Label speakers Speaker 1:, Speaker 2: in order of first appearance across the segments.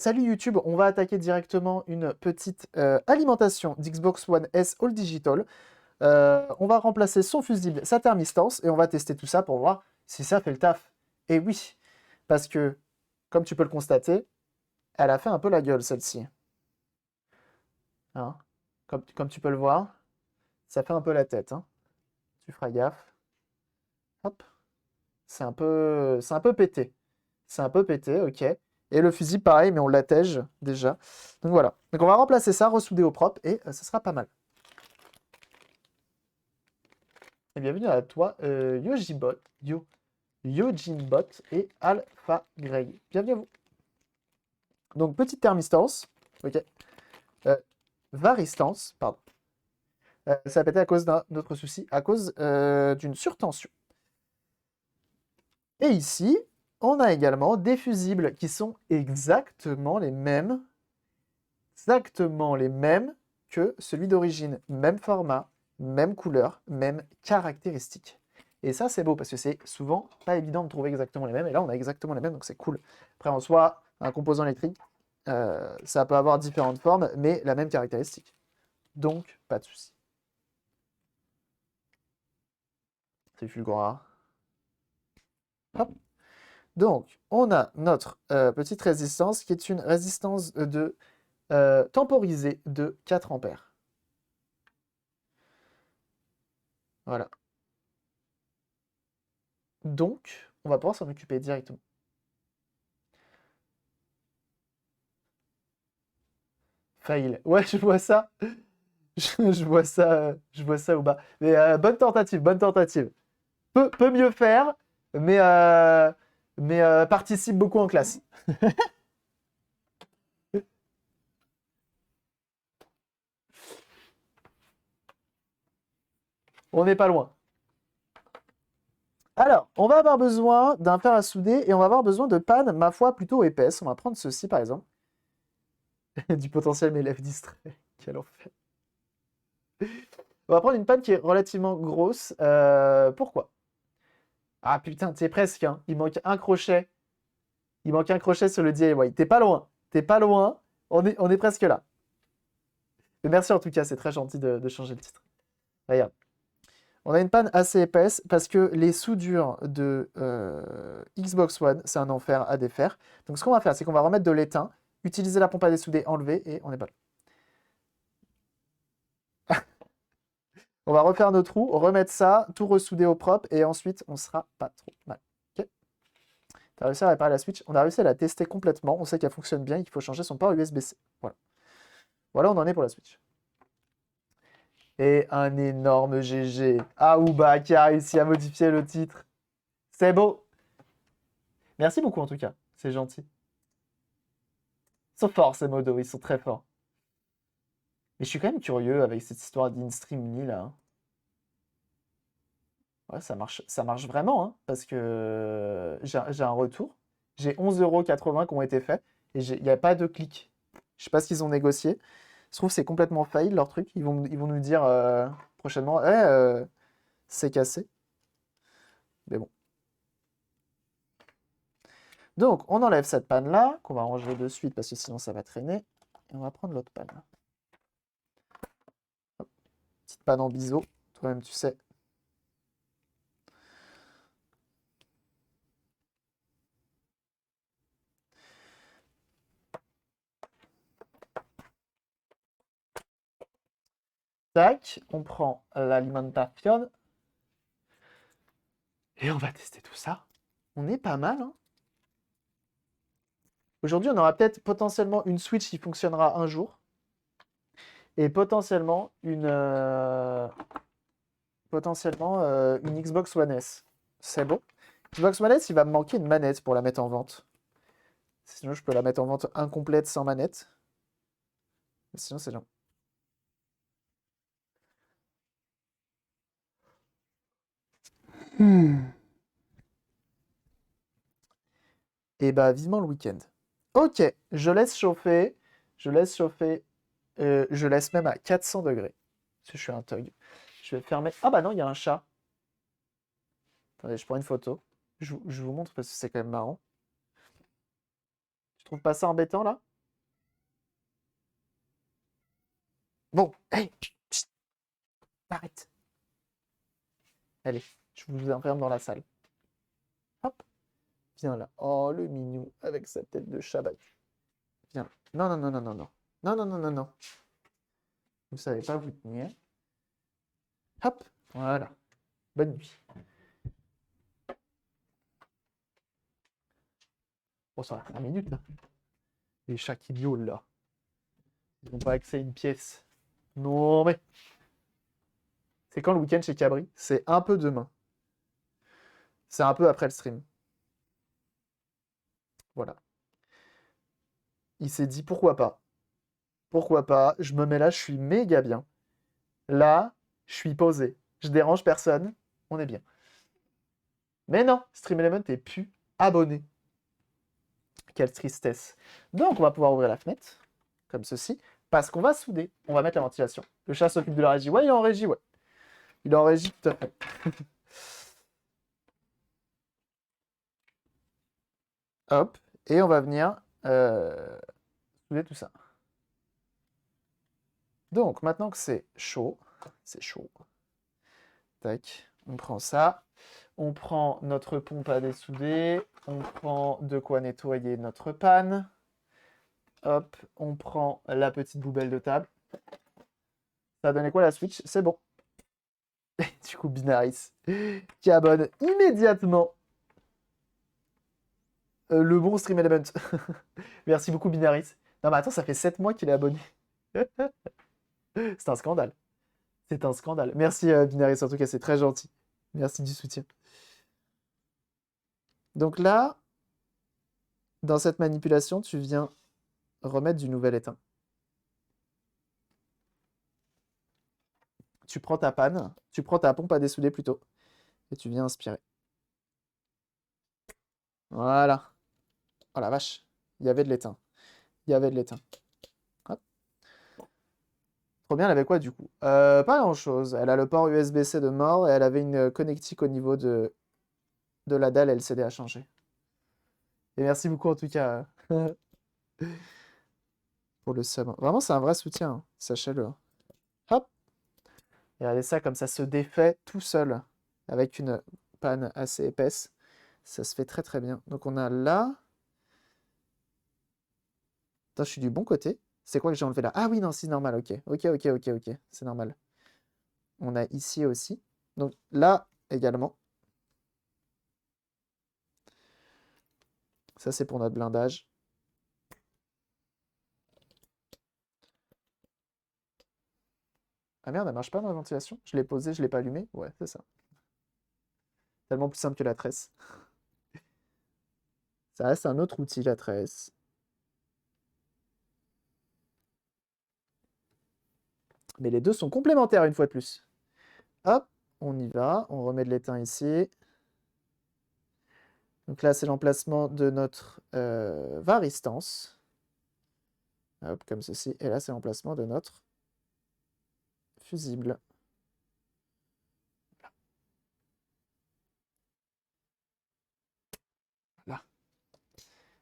Speaker 1: Salut YouTube, on va attaquer directement une petite alimentation d'Xbox One S All Digital. On va remplacer son fusible, sa thermistance, et on va tester tout ça pour voir si ça fait le taf. Et oui, parce que, comme tu peux le constater, elle a fait un peu la gueule celle-ci. Hein, comme tu peux le voir, ça fait un peu la tête. Hein. Tu feras gaffe. Hop, c'est un peu pété. C'est un peu pété, ok. Et le fusible, pareil, mais on l'attège déjà. Donc voilà. Donc on va remplacer ça, ressouder au propre, et ça sera pas mal. Et bienvenue à toi, Yojibot, Yojinbot et Alpha Greg. Bienvenue à vous. Donc, petite thermistance, ok. Euh, Varistance, pardon. Ça a pété à cause d'un autre souci, à cause d'une surtension. Et ici, on a également des fusibles qui sont exactement les mêmes que celui d'origine. Même format, même couleur, même caractéristique. Et ça, c'est beau parce que c'est souvent pas évident de trouver exactement les mêmes. Et là, on a exactement les mêmes, donc c'est cool. Après, en soi, un composant électrique, ça peut avoir différentes formes, mais la même caractéristique. Donc, pas de souci. C'est Fulgora. Hop. Donc, on a notre petite résistance qui est une résistance de temporisée de 4 ampères. Voilà. Donc, on va pouvoir s'en occuper directement. Fail. Ouais, je vois ça. Je vois ça au bas. Mais bonne tentative, bonne tentative. Peut mieux faire, mais participe beaucoup en classe. On n'est pas loin. Alors, on va avoir besoin d'un fer à souder et on va avoir besoin de pannes, ma foi, plutôt épaisses. On va prendre ceci, par exemple. Du potentiel m'élève distrait. Quel enfer. On va prendre une panne qui est relativement grosse. Pourquoi? Ah putain, t'es presque. Hein. Il manque un crochet. Il manque un crochet sur le DIY. T'es pas loin. T'es pas loin. On est presque là. Mais merci en tout cas, c'est très gentil de changer le titre. Regarde. On a une panne assez épaisse parce que les soudures de Xbox One, c'est un enfer à défaire. Donc ce qu'on va faire, c'est qu'on va remettre de l'étain, utiliser la pompe à dessouder, enlever, et on est bon. On va refaire nos trous, remettre ça, tout ressouder au propre, et ensuite on sera pas trop mal. Ok. T'as réussi à réparer la Switch. On a réussi à la tester complètement. On sait qu'elle fonctionne bien, qu'il faut changer son port USB-C. Voilà. Voilà, on en est pour la Switch. Et un énorme GG. Aouba qui a réussi à modifier le titre. C'est beau. Merci beaucoup en tout cas. C'est gentil. Ils sont forts ces modos, ils sont très forts. Mais je suis quand même curieux avec cette histoire d'InStreamMe là. Ouais, ça marche vraiment, hein, parce que j'ai un retour. J'ai 11,80 € qui ont été faits et il n'y a pas de clic. Je sais pas ce qu'ils ont négocié. Je trouve que c'est complètement fail leur truc. Ils vont nous dire prochainement, c'est cassé. Mais bon. Donc, on enlève cette panne-là, qu'on va ranger de suite parce que sinon ça va traîner. Et on va prendre l'autre panne. Hop. Petite panne en biseau, toi-même tu sais. Tac, on prend l'alimentation. Et on va tester tout ça. On est pas mal, hein. Aujourd'hui, on aura peut-être potentiellement une Switch qui fonctionnera un jour. Et potentiellement une Xbox One S. C'est bon. Xbox One S, il va me manquer une manette pour la mettre en vente. Sinon, je peux la mettre en vente incomplète sans manette. Mais sinon, c'est long. Et bah, vivement le week-end. Ok, je laisse chauffer. Je laisse chauffer. Je laisse même à 400 degrés. Parce que je suis un thug. Je vais fermer. Ah bah non, il y a un chat. Attendez, je prends une photo. Je vous montre parce que c'est quand même marrant. Tu trouves pas ça embêtant là? Bon, hey, chut, arrête. Allez, je vous enferme dans la salle. Hop, viens là. Oh, le minou avec sa tête de chat battu. Viens. Non, non, non, non, non, non. Non, non, non, non, non. Vous savez pas vous tenir. Hop, voilà. Bonne nuit. Bon, ça va 5 minutes, là. Les chats qui miaulent, là. Ils n'ont pas accès à une pièce. Non, mais... C'est quand le week-end chez Cabri? C'est un peu demain. C'est un peu après le stream. Voilà. Il s'est dit, pourquoi pas? Pourquoi pas? Je me mets là, je suis méga bien. Là, je suis posé. Je dérange personne. On est bien. Mais non, Stream Element est plus abonné. Quelle tristesse. Donc, on va pouvoir ouvrir la fenêtre, comme ceci, parce qu'on va souder. On va mettre la ventilation. Le chat s'occupe de la régie. Ouais, il est en régie, ouais. Il est en régie, tout à fait. Hop. Et on va venir souder tout ça. Donc, maintenant que c'est chaud, tac, on prend ça. On prend notre pompe à dessouder. On prend de quoi nettoyer notre panne. Hop, on prend la petite poubelle de table. Ça a donné quoi la Switch? C'est bon. Du coup, Binaris qui abonne immédiatement le bon Stream Element. Merci beaucoup, Binaris. Non, mais attends, ça fait 7 mois qu'il est abonné. C'est un scandale. C'est un scandale. Merci, Binaris, en tout cas, c'est très gentil. Merci du soutien. Donc là, dans cette manipulation, tu viens remettre du nouvel étain. Tu prends ta panne, tu prends ta pompe à dessouder plutôt, et tu viens inspirer. Voilà. Oh la vache, il y avait de l'étain. Il y avait de l'étain. Hop. Trop bien, elle avait quoi du coup? Pas grand-chose. Elle a le port USB-C de mort et elle avait une connectique au niveau de la dalle LCD à changer. Et merci beaucoup en tout cas pour le sub. Vraiment, c'est un vrai soutien, hein. Sachez-le. Hop. Et regardez ça, comme ça se défait tout seul avec une panne assez épaisse. Ça se fait très très bien. Donc on a là. Attends, je suis du bon côté. C'est quoi que j'ai enlevé là? Ah oui, non, c'est normal, ok. Ok, ok, ok, ok. C'est normal. On a ici aussi. Donc là également. Ça, c'est pour notre blindage. Ah merde, elle marche pas dans la ventilation? Je l'ai posée, je l'ai pas allumée? Ouais, c'est ça. Tellement plus simple que la tresse. Ça reste un autre outil, la tresse. Mais les deux sont complémentaires une fois de plus. Hop, on y va. On remet de l'étain ici. Donc là, c'est l'emplacement de notre varistance. Hop, comme ceci. Et là, c'est l'emplacement de notre fusible. Là.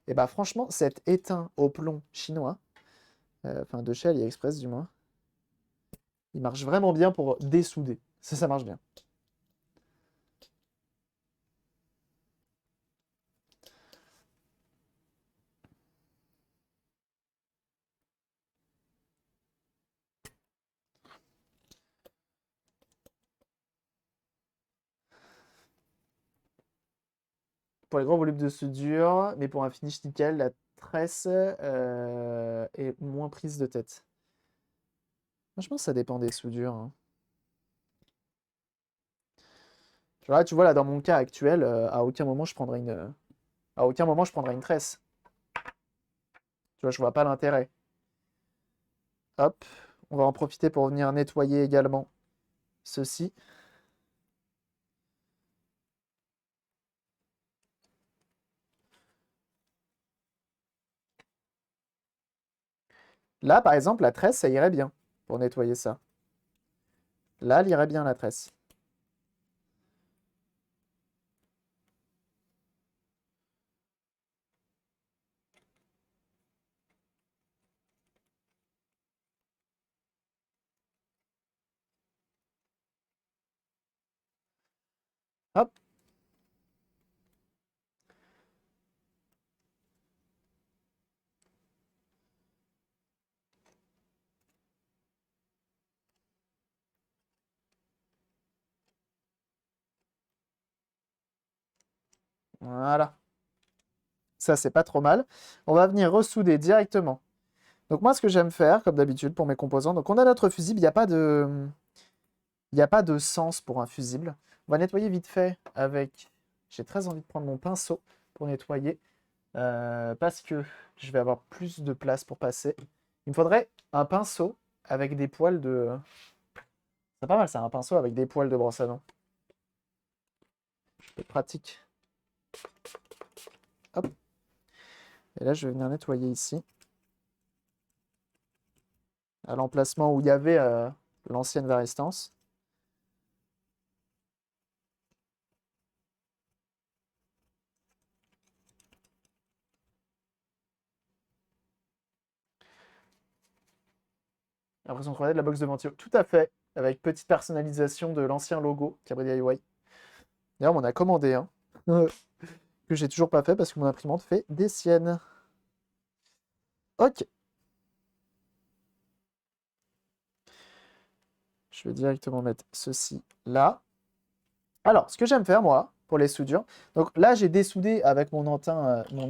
Speaker 1: Et bah franchement, cet étain au plomb chinois, enfin de chez AliExpress du moins, il marche vraiment bien pour dessouder. Ça marche bien. Pour les gros volumes de soudure, mais pour un finish nickel, la tresse est moins prise de tête. Franchement, ça dépend des soudures, hein. Là, tu vois, là, dans mon cas actuel, à aucun moment je prendrai à aucun moment je prendrai une tresse. Tu vois, je vois pas l'intérêt. Hop, on va en profiter pour venir nettoyer également ceci. Là, par exemple, la tresse, ça irait bien pour nettoyer ça. Là, elle irait bien, la tresse. Hop. Voilà. Ça, c'est pas trop mal. On va venir ressouder directement. Donc moi, ce que j'aime faire, comme d'habitude, pour mes composants, donc on a notre fusible, il n'y a pas de sens pour un fusible. On va nettoyer vite fait avec... J'ai très envie de prendre mon pinceau pour nettoyer, parce que je vais avoir plus de place pour passer. Il me faudrait un pinceau avec des poils de... C'est pas mal ça, un pinceau avec des poils de brosse à dents. C'est pratique. Hop. Et là, je vais venir nettoyer ici. À l'emplacement où il y avait l'ancienne varistance. L'impression 3D de la box de ventilo. Tout à fait. Avec petite personnalisation de l'ancien logo Cabri DIY. D'ailleurs, on a commandé un. Que j'ai toujours pas fait parce que mon imprimante fait des siennes. Ok. Je vais directement mettre ceci là. Alors, ce que j'aime faire, moi, pour les soudures. Donc là, j'ai dessoudé avec mon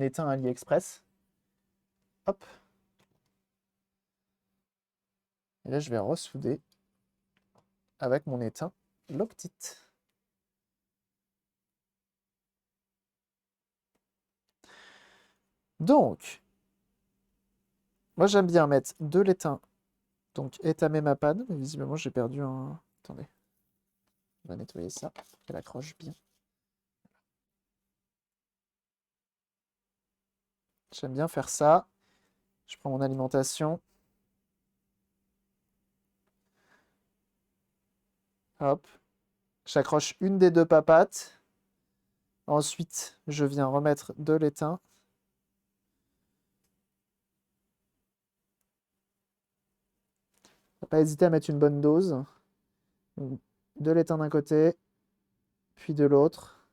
Speaker 1: étain AliExpress. Hop. Et là, je vais ressouder avec mon étain Loctite. Donc, moi, j'aime bien mettre de l'étain. Donc, étamer ma panne. Mais visiblement, j'ai perdu un... Attendez. On va nettoyer ça. Qu'elle accroche bien. J'aime bien faire ça. Je prends mon alimentation. Hop. J'accroche une des deux papates. Ensuite, je viens remettre de l'étain. Faut pas hésiter à mettre une bonne dose. Donc, de l'étain d'un côté, puis de l'autre.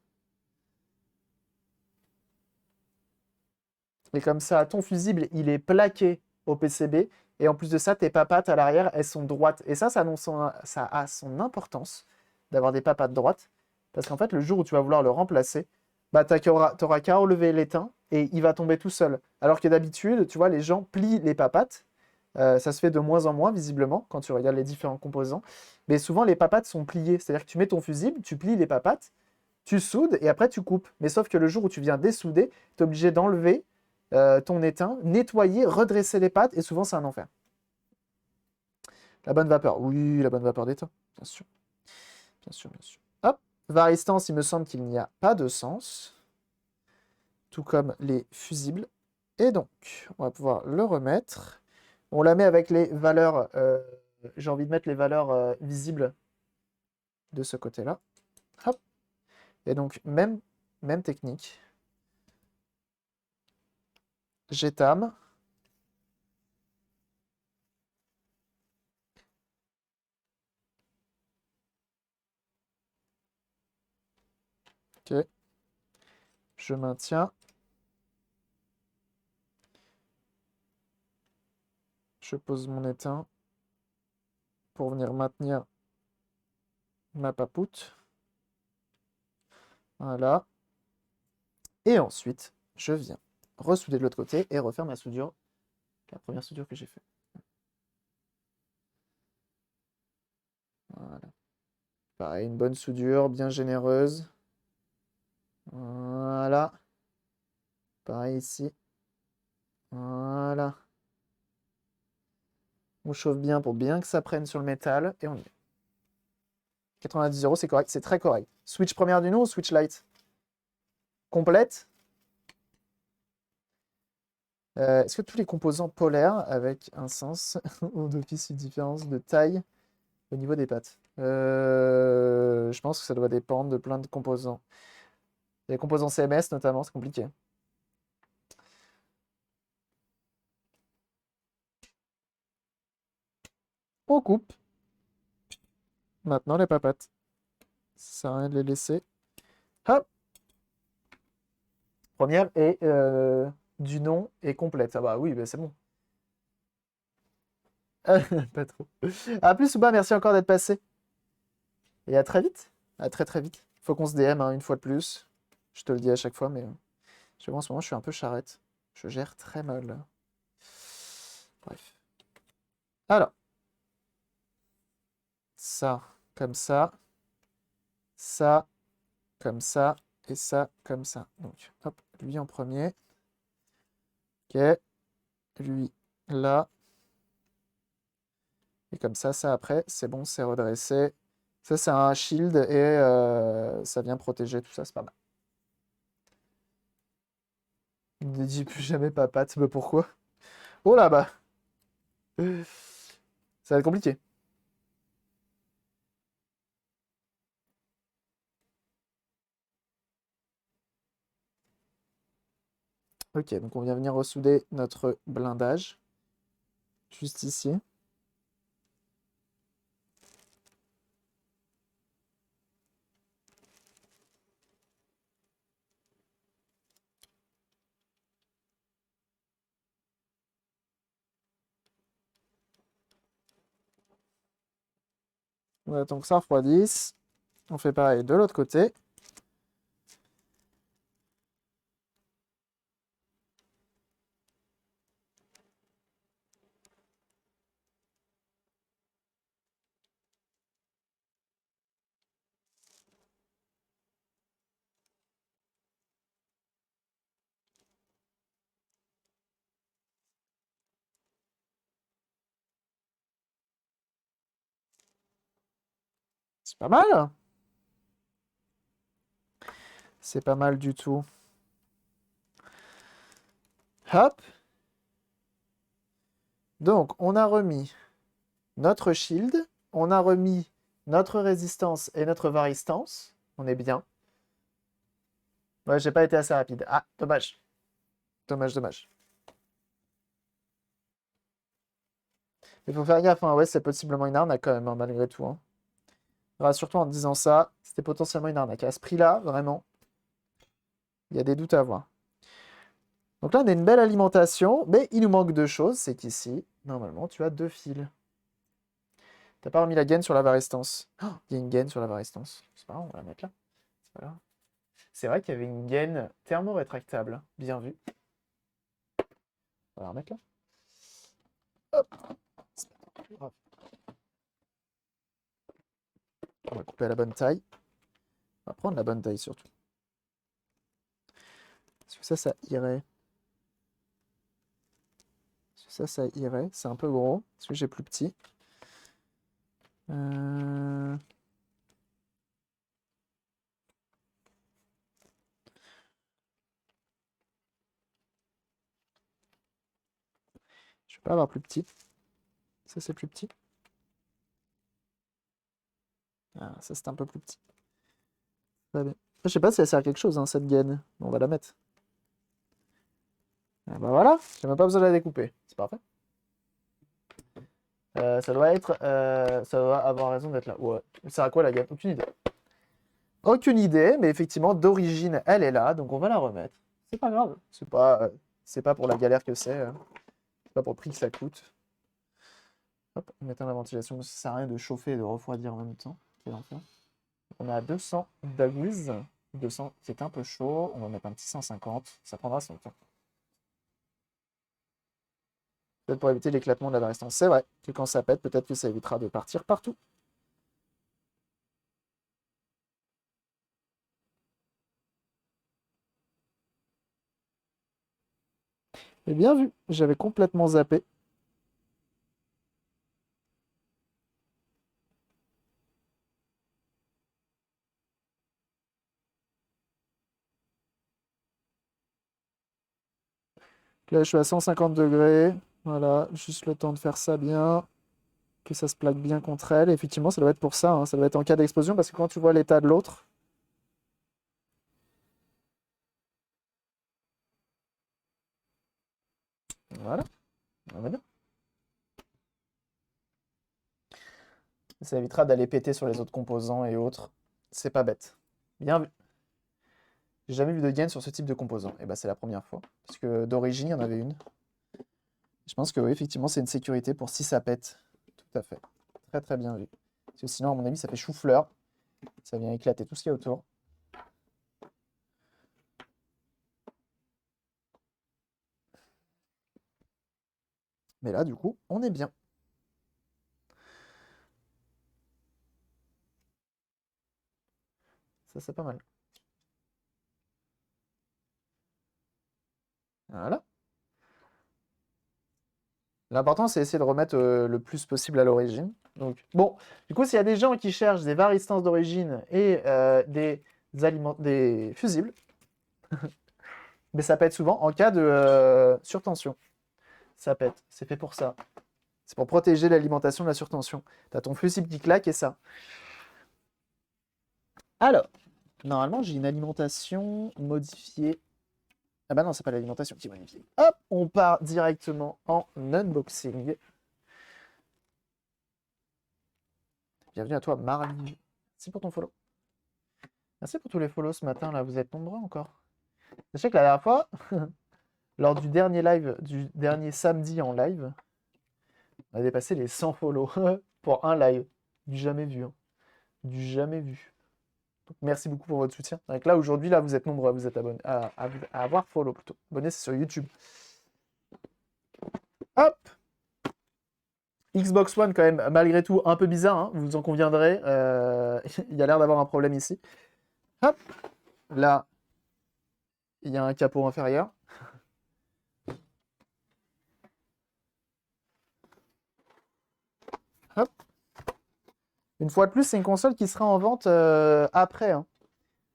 Speaker 1: Et comme ça, ton fusible, il est plaqué au PCB. Et en plus de ça, tes papates à l'arrière, elles sont droites. Et ça a son importance d'avoir des papates droites. Parce qu'en fait, le jour où tu vas vouloir le remplacer, bah, t'auras qu'à enlever l'étain et il va tomber tout seul. Alors que d'habitude, tu vois, les gens plient les papates. Ça se fait de moins en moins, visiblement, quand tu regardes les différents composants. Mais souvent, les papates sont pliées. C'est-à-dire que tu mets ton fusible, tu plies les papates, tu soudes et après tu coupes. Mais sauf que le jour où tu viens dessouder, tu es obligé d'enlever ton étain, nettoyer, redresser les pattes, et souvent c'est un enfer. La bonne vapeur, oui, la bonne vapeur d'étain, bien sûr. Bien sûr, bien sûr. Hop, varistance, il me semble qu'il n'y a pas de sens. Tout comme les fusibles. Et donc, on va pouvoir le remettre. On la met avec les valeurs, j'ai envie de mettre les valeurs visibles de ce côté-là. Hop. Et donc, même technique. J'étame. Ok. Je maintiens. Je pose mon étain pour venir maintenir ma papoute. Voilà. Et ensuite, je viens ressouder de l'autre côté et refaire ma soudure, la première soudure que j'ai faite. Voilà. Pareil, une bonne soudure, bien généreuse. Voilà. Pareil ici. Voilà. On chauffe bien pour bien que ça prenne sur le métal et on y est. 90 €, c'est correct, c'est très correct. Switch première du nom ou switch light? Complète. Est-ce que tous les composants polaires avec un sens ont d'office une différence de taille au niveau des pattes? Je pense que ça doit dépendre de plein de composants. Les composants CMS notamment, c'est compliqué. On coupe. Maintenant les papates. Ça sert à rien de les laisser. Hop. Première et du nom est complète. Ah bah oui, bah c'est bon. Pas trop. À plus ou pas, merci encore d'être passé. Et à très vite. À très très vite. Faut qu'on se DM hein, une fois de plus. Je te le dis à chaque fois, mais je vois en ce moment, je suis un peu charrette. Je gère très mal. Bref. Alors, ça, comme ça, comme ça, et ça, comme ça. Donc, hop, lui en premier. Ok. Lui là. Et comme ça après, c'est bon, c'est redressé. Ça, c'est un shield et ça vient protéger tout ça, c'est pas mal. Ne dis plus jamais papate, mais pourquoi? Oh là-bas! Ça va être compliqué. Ok, donc on vient venir ressouder notre blindage. Juste ici. On attend que ça refroidisse. On fait pareil de l'autre côté. C'est pas mal. C'est pas mal du tout. Hop. Donc, on a remis notre shield. On a remis notre résistance et notre varistance. On est bien. Ouais, j'ai pas été assez rapide. Ah, dommage. Dommage, dommage. Il faut faire gaffe, hein. Ouais, c'est possiblement une arnaque quand même, hein, malgré tout. Hein. Rassure-toi en te disant ça, c'était potentiellement une arnaque. À ce prix-là, vraiment, il y a des doutes à avoir. Donc là, on a une belle alimentation, mais il nous manque deux choses. C'est qu'ici, normalement, tu as deux fils. T'as pas remis la gaine sur la varistance. Oh, il y a une gaine sur la varistance. C'est pas grave, on va la mettre là. C'est pas grave. C'est vrai qu'il y avait une gaine thermorétractable. Bien vu. On va la remettre là. Hop. C'est pas grave. On va couper à la bonne taille. On va prendre la bonne taille surtout. Parce que ça irait. Parce que ça irait. C'est un peu gros. Parce que j'ai plus petit. Euh... Je vais pas avoir plus petit. Ça, c'est plus petit. Ah, ça, c'est un peu plus petit. Très bien. Je sais pas si elle sert à quelque chose, hein, cette gaine. On va la mettre. Ah bah voilà, j'ai même pas besoin de la découper. C'est parfait. Ça doit être. Ça doit avoir raison d'être là. Ouais. Ça sert à quoi la gaine? Aucune idée. Aucune idée, mais effectivement, d'origine, elle est là, donc on va la remettre. C'est pas grave. C'est pas pour la galère que c'est. C'est pas pour le prix que ça coûte. Hop, on éteint la ventilation, ça sert à rien de chauffer et de refroidir en même temps. Quel enfer. On a 200 degrees. 200, c'est un peu chaud. On va mettre un petit 150. Ça prendra son temps. Peut-être pour éviter l'éclatement de la résistance. C'est vrai que quand ça pète, peut-être que ça évitera de partir partout. Et bien vu, j'avais complètement zappé. Là, je suis à 150 degrés. Voilà, juste le temps de faire ça bien, que ça se plaque bien contre elle. Et effectivement, ça doit être pour ça, hein. Ça doit être en cas d'explosion, parce que quand tu vois l'état de l'autre, voilà, on va bien. Ça évitera d'aller péter sur les autres composants et autres. C'est pas bête. Bien vu. J'ai jamais vu de gain sur ce type de composant. Et bah c'est la première fois. Parce que d'origine, il y en avait une. Je pense que oui, effectivement, c'est une sécurité pour si ça pète. Tout à fait. Très très bien vu. Parce que sinon, à mon avis, ça fait chou-fleur. Ça vient éclater tout ce qu'il y a autour. Mais là, du coup, on est bien. Ça, c'est pas mal. Voilà. L'important, c'est essayer de remettre le plus possible à l'origine. Donc, bon, du coup, s'il y a des gens qui cherchent des varistances d'origine et des fusibles, mais ça pète souvent en cas de surtension. Ça pète, c'est fait pour ça. C'est pour protéger l'alimentation de la surtension. T'as ton fusible qui claque et ça. Alors, normalement, j'ai une alimentation modifiée. Ah bah non, c'est pas l'alimentation qui est modifiée. Hop, on part directement en unboxing. Bienvenue à toi, Marley. Merci pour ton follow. Merci pour tous les follows ce matin, là. Vous êtes nombreux encore. Sachez que la dernière fois, lors du dernier live, du dernier samedi en live, on a dépassé les 100 follow pour un live. Du jamais vu. Hein. Du jamais vu. Donc, merci beaucoup pour votre soutien. Donc là, aujourd'hui, là, vous êtes nombreux à vous être abonnés, à avoir follow plutôt. Abonnés, c'est sur YouTube. Hop! Xbox One, quand même, malgré tout, un peu bizarre, hein, vous en conviendrez. Il y a l'air d'avoir un problème ici. Hop! Là, il y a un capot inférieur. Hop. Une fois de plus, c'est une console qui sera en vente après. Hein.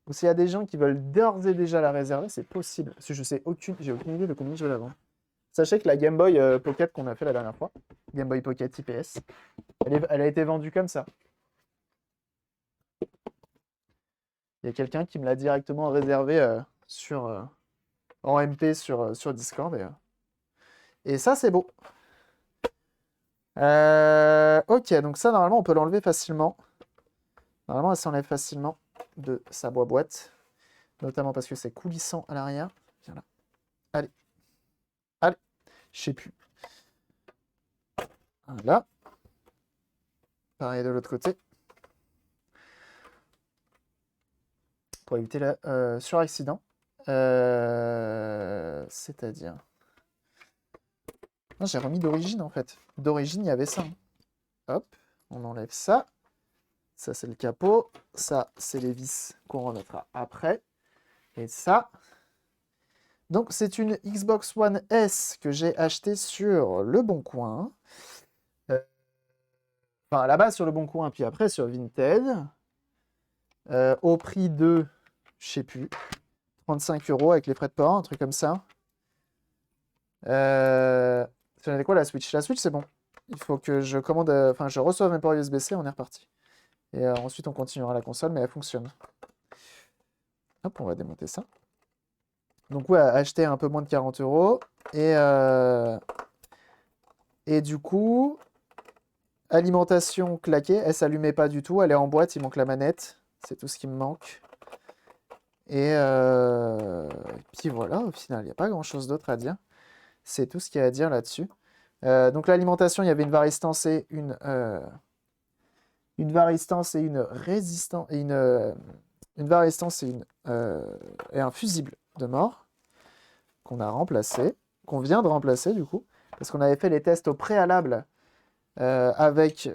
Speaker 1: Ou s'il y a des gens qui veulent d'ores et déjà la réserver, c'est possible. Parce que j'ai aucune idée de combien je vais la vendre. Sachez que la Game Boy Pocket qu'on a fait la dernière fois, Game Boy Pocket IPS, elle a été vendue comme ça. Il y a quelqu'un qui me l'a directement réservé en MP sur Discord. Et ça, c'est beau. Ok, donc ça, normalement, on peut l'enlever facilement. Normalement, elle s'enlève facilement de sa boîte. Notamment parce que c'est coulissant à l'arrière. Viens là. Allez. Allez. Je sais plus. Voilà. Pareil de l'autre côté. Pour éviter la suraccident. C'est-à-dire... Non, j'ai remis d'origine, en fait. D'origine, il y avait ça. Hein. Hop. On enlève ça. Ça, c'est le capot. Ça, c'est les vis qu'on remettra après. Et ça... Donc, c'est une Xbox One S que j'ai achetée sur Le Bon Coin. Enfin, à la base sur Le Bon Coin, puis après sur Vinted. Au prix de, je sais plus, 35 € avec les frais de port, un truc comme ça. Ça avait quoi la Switch? La Switch, c'est bon. Il faut que je commande, enfin, je reçoive mes ports USB-C, on est reparti. Et ensuite, on continuera la console, mais elle fonctionne. Hop, on va démonter ça. Donc, ouais, acheter un peu moins de 40 €. Et du coup, alimentation claquée, elle s'allumait pas du tout, elle est en boîte, il manque la manette. C'est tout ce qui me manque. Et puis voilà, au final, il n'y a pas grand-chose d'autre à dire. C'est tout ce qu'il y a à dire là-dessus. Donc l'alimentation, il y avait une varistance et une varistance et une résistance et une varistance et un fusible de mort qu'on a remplacé, qu'on vient de remplacer du coup, parce qu'on avait fait les tests au préalable avec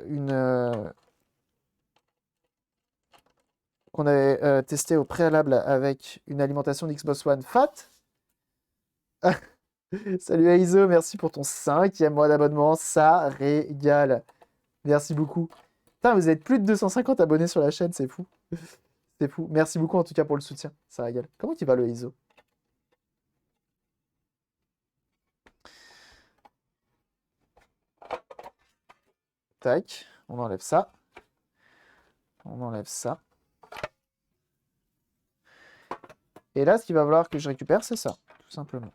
Speaker 1: qu'on avait testé au préalable avec une alimentation d'Xbox One Fat. Salut Aizo, merci pour ton 5e mois d'abonnement, ça régale. Merci beaucoup. Putain, vous êtes plus de 250 abonnés sur la chaîne, c'est fou. C'est fou. Merci beaucoup en tout cas pour le soutien, ça régale. Comment il va le Aizo? Tac, on enlève ça. On enlève ça. Et là, ce qu'il va falloir que je récupère, c'est ça, tout simplement.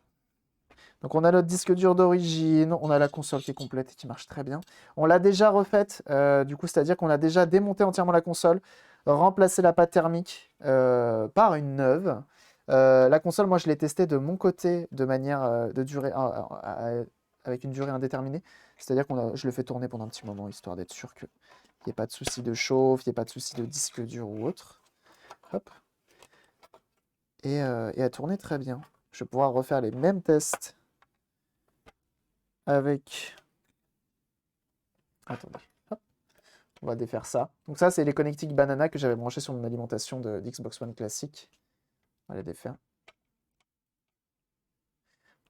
Speaker 1: Donc on a notre disque dur d'origine, on a la console qui est complète et qui marche très bien. On l'a déjà refaite, du coup, c'est-à-dire qu'on a déjà démonté entièrement la console, remplacé la pâte thermique par une neuve. La console, moi, je l'ai testée de mon côté de manière de durée, avec une durée indéterminée. C'est-à-dire que je le fais tourner pendant un petit moment, histoire d'être sûr qu'il n'y ait pas de souci de chauffe, il n'y ait pas de souci de disque dur ou autre. Hop. Et elle tournait très bien. Je vais pouvoir refaire les mêmes tests avec... Attendez. Hop. On va défaire ça. Donc ça, c'est les connectiques Banana que j'avais branchés sur mon alimentation d'Xbox One classique. On va les défaire.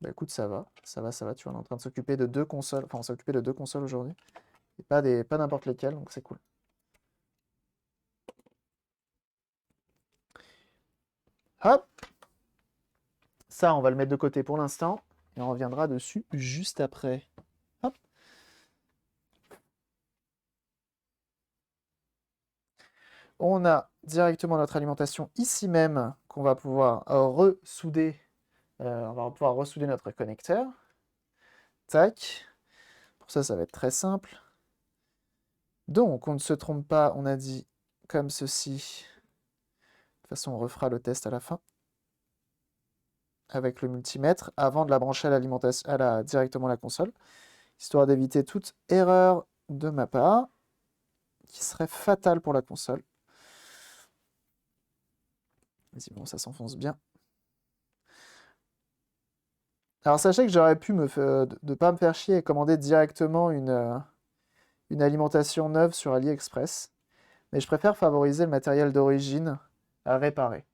Speaker 1: Bah écoute, ça va, ça va, ça va. Tu vois, on est en train de s'occuper de 2 consoles. Enfin, on s'est occupé de 2 consoles aujourd'hui. Et pas n'importe lesquelles, donc c'est cool. Hop. Ça, on va le mettre de côté pour l'instant. Et on reviendra dessus juste après. Hop. On a directement notre alimentation ici même qu'on va pouvoir ressouder. On va pouvoir ressouder notre connecteur. Tac. Pour ça, ça va être très simple. Donc, on ne se trompe pas, on a dit comme ceci. De toute façon, on refera le test à la fin. Avec le multimètre, avant de la brancher à l'alimentation, directement à la console. Histoire d'éviter toute erreur de ma part, qui serait fatale pour la console. Vas-y, bon, ça s'enfonce bien. Alors sachez que j'aurais pu ne pas me faire chier et commander directement une alimentation neuve sur AliExpress. Mais je préfère favoriser le matériel d'origine à réparer,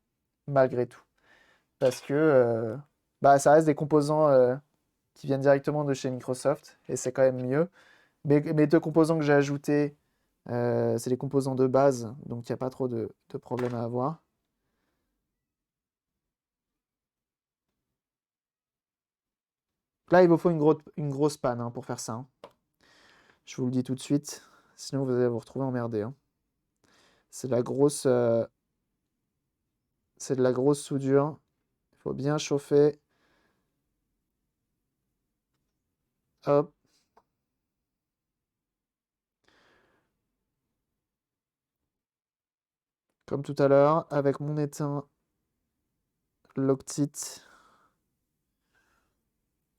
Speaker 1: malgré tout. Parce que bah, ça reste des composants qui viennent directement de chez Microsoft, et c'est quand même mieux. Mais mes 2 composants que j'ai ajoutés, c'est les composants de base, donc il n'y a pas trop de problème à avoir. Là, il vous faut une grosse panne hein, pour faire ça. Hein. Je vous le dis tout de suite, sinon vous allez vous retrouver emmerdé. Hein. C'est de la grosse soudure. Il faut bien chauffer. Hop. Comme tout à l'heure, avec mon étain Loctite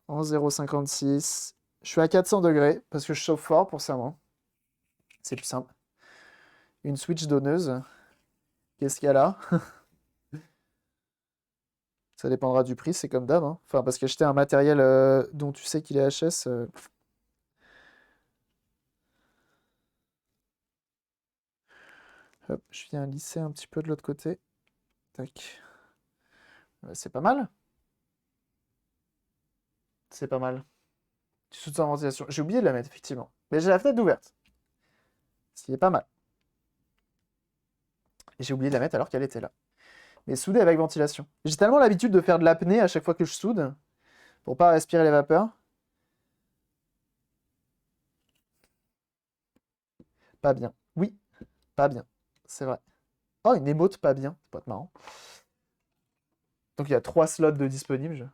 Speaker 1: en 0,56. Je suis à 400 degrés parce que je chauffe fort pour ça, moi. C'est plus simple. Une switch donneuse. Qu'est-ce qu'il y a là? Ça dépendra du prix, c'est comme d'hab. Hein. Enfin, parce qu'acheter un matériel dont tu sais qu'il est HS. Hop, je viens lisser un petit peu de l'autre côté. Tac. C'est pas mal. C'est pas mal. Tu soutes en ventilation. J'ai oublié de la mettre, effectivement. Mais j'ai la fenêtre ouverte. Ce qui est pas mal. Et j'ai oublié de la mettre alors qu'elle était là. Mais souder avec ventilation. J'ai tellement l'habitude de faire de l'apnée à chaque fois que je soude. Pour pas respirer les vapeurs. Pas bien. Oui, pas bien. C'est vrai. Oh, une émote pas bien. Ça peut être marrant. Donc il y a 3 slots de disponibles.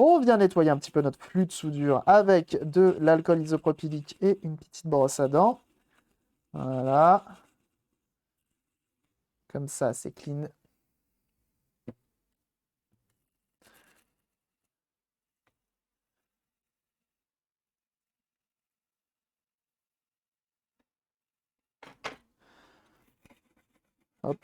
Speaker 1: On vient nettoyer un petit peu notre flux de soudure avec de l'alcool isopropylique et une petite brosse à dents. Voilà. Comme ça, c'est clean. Hop.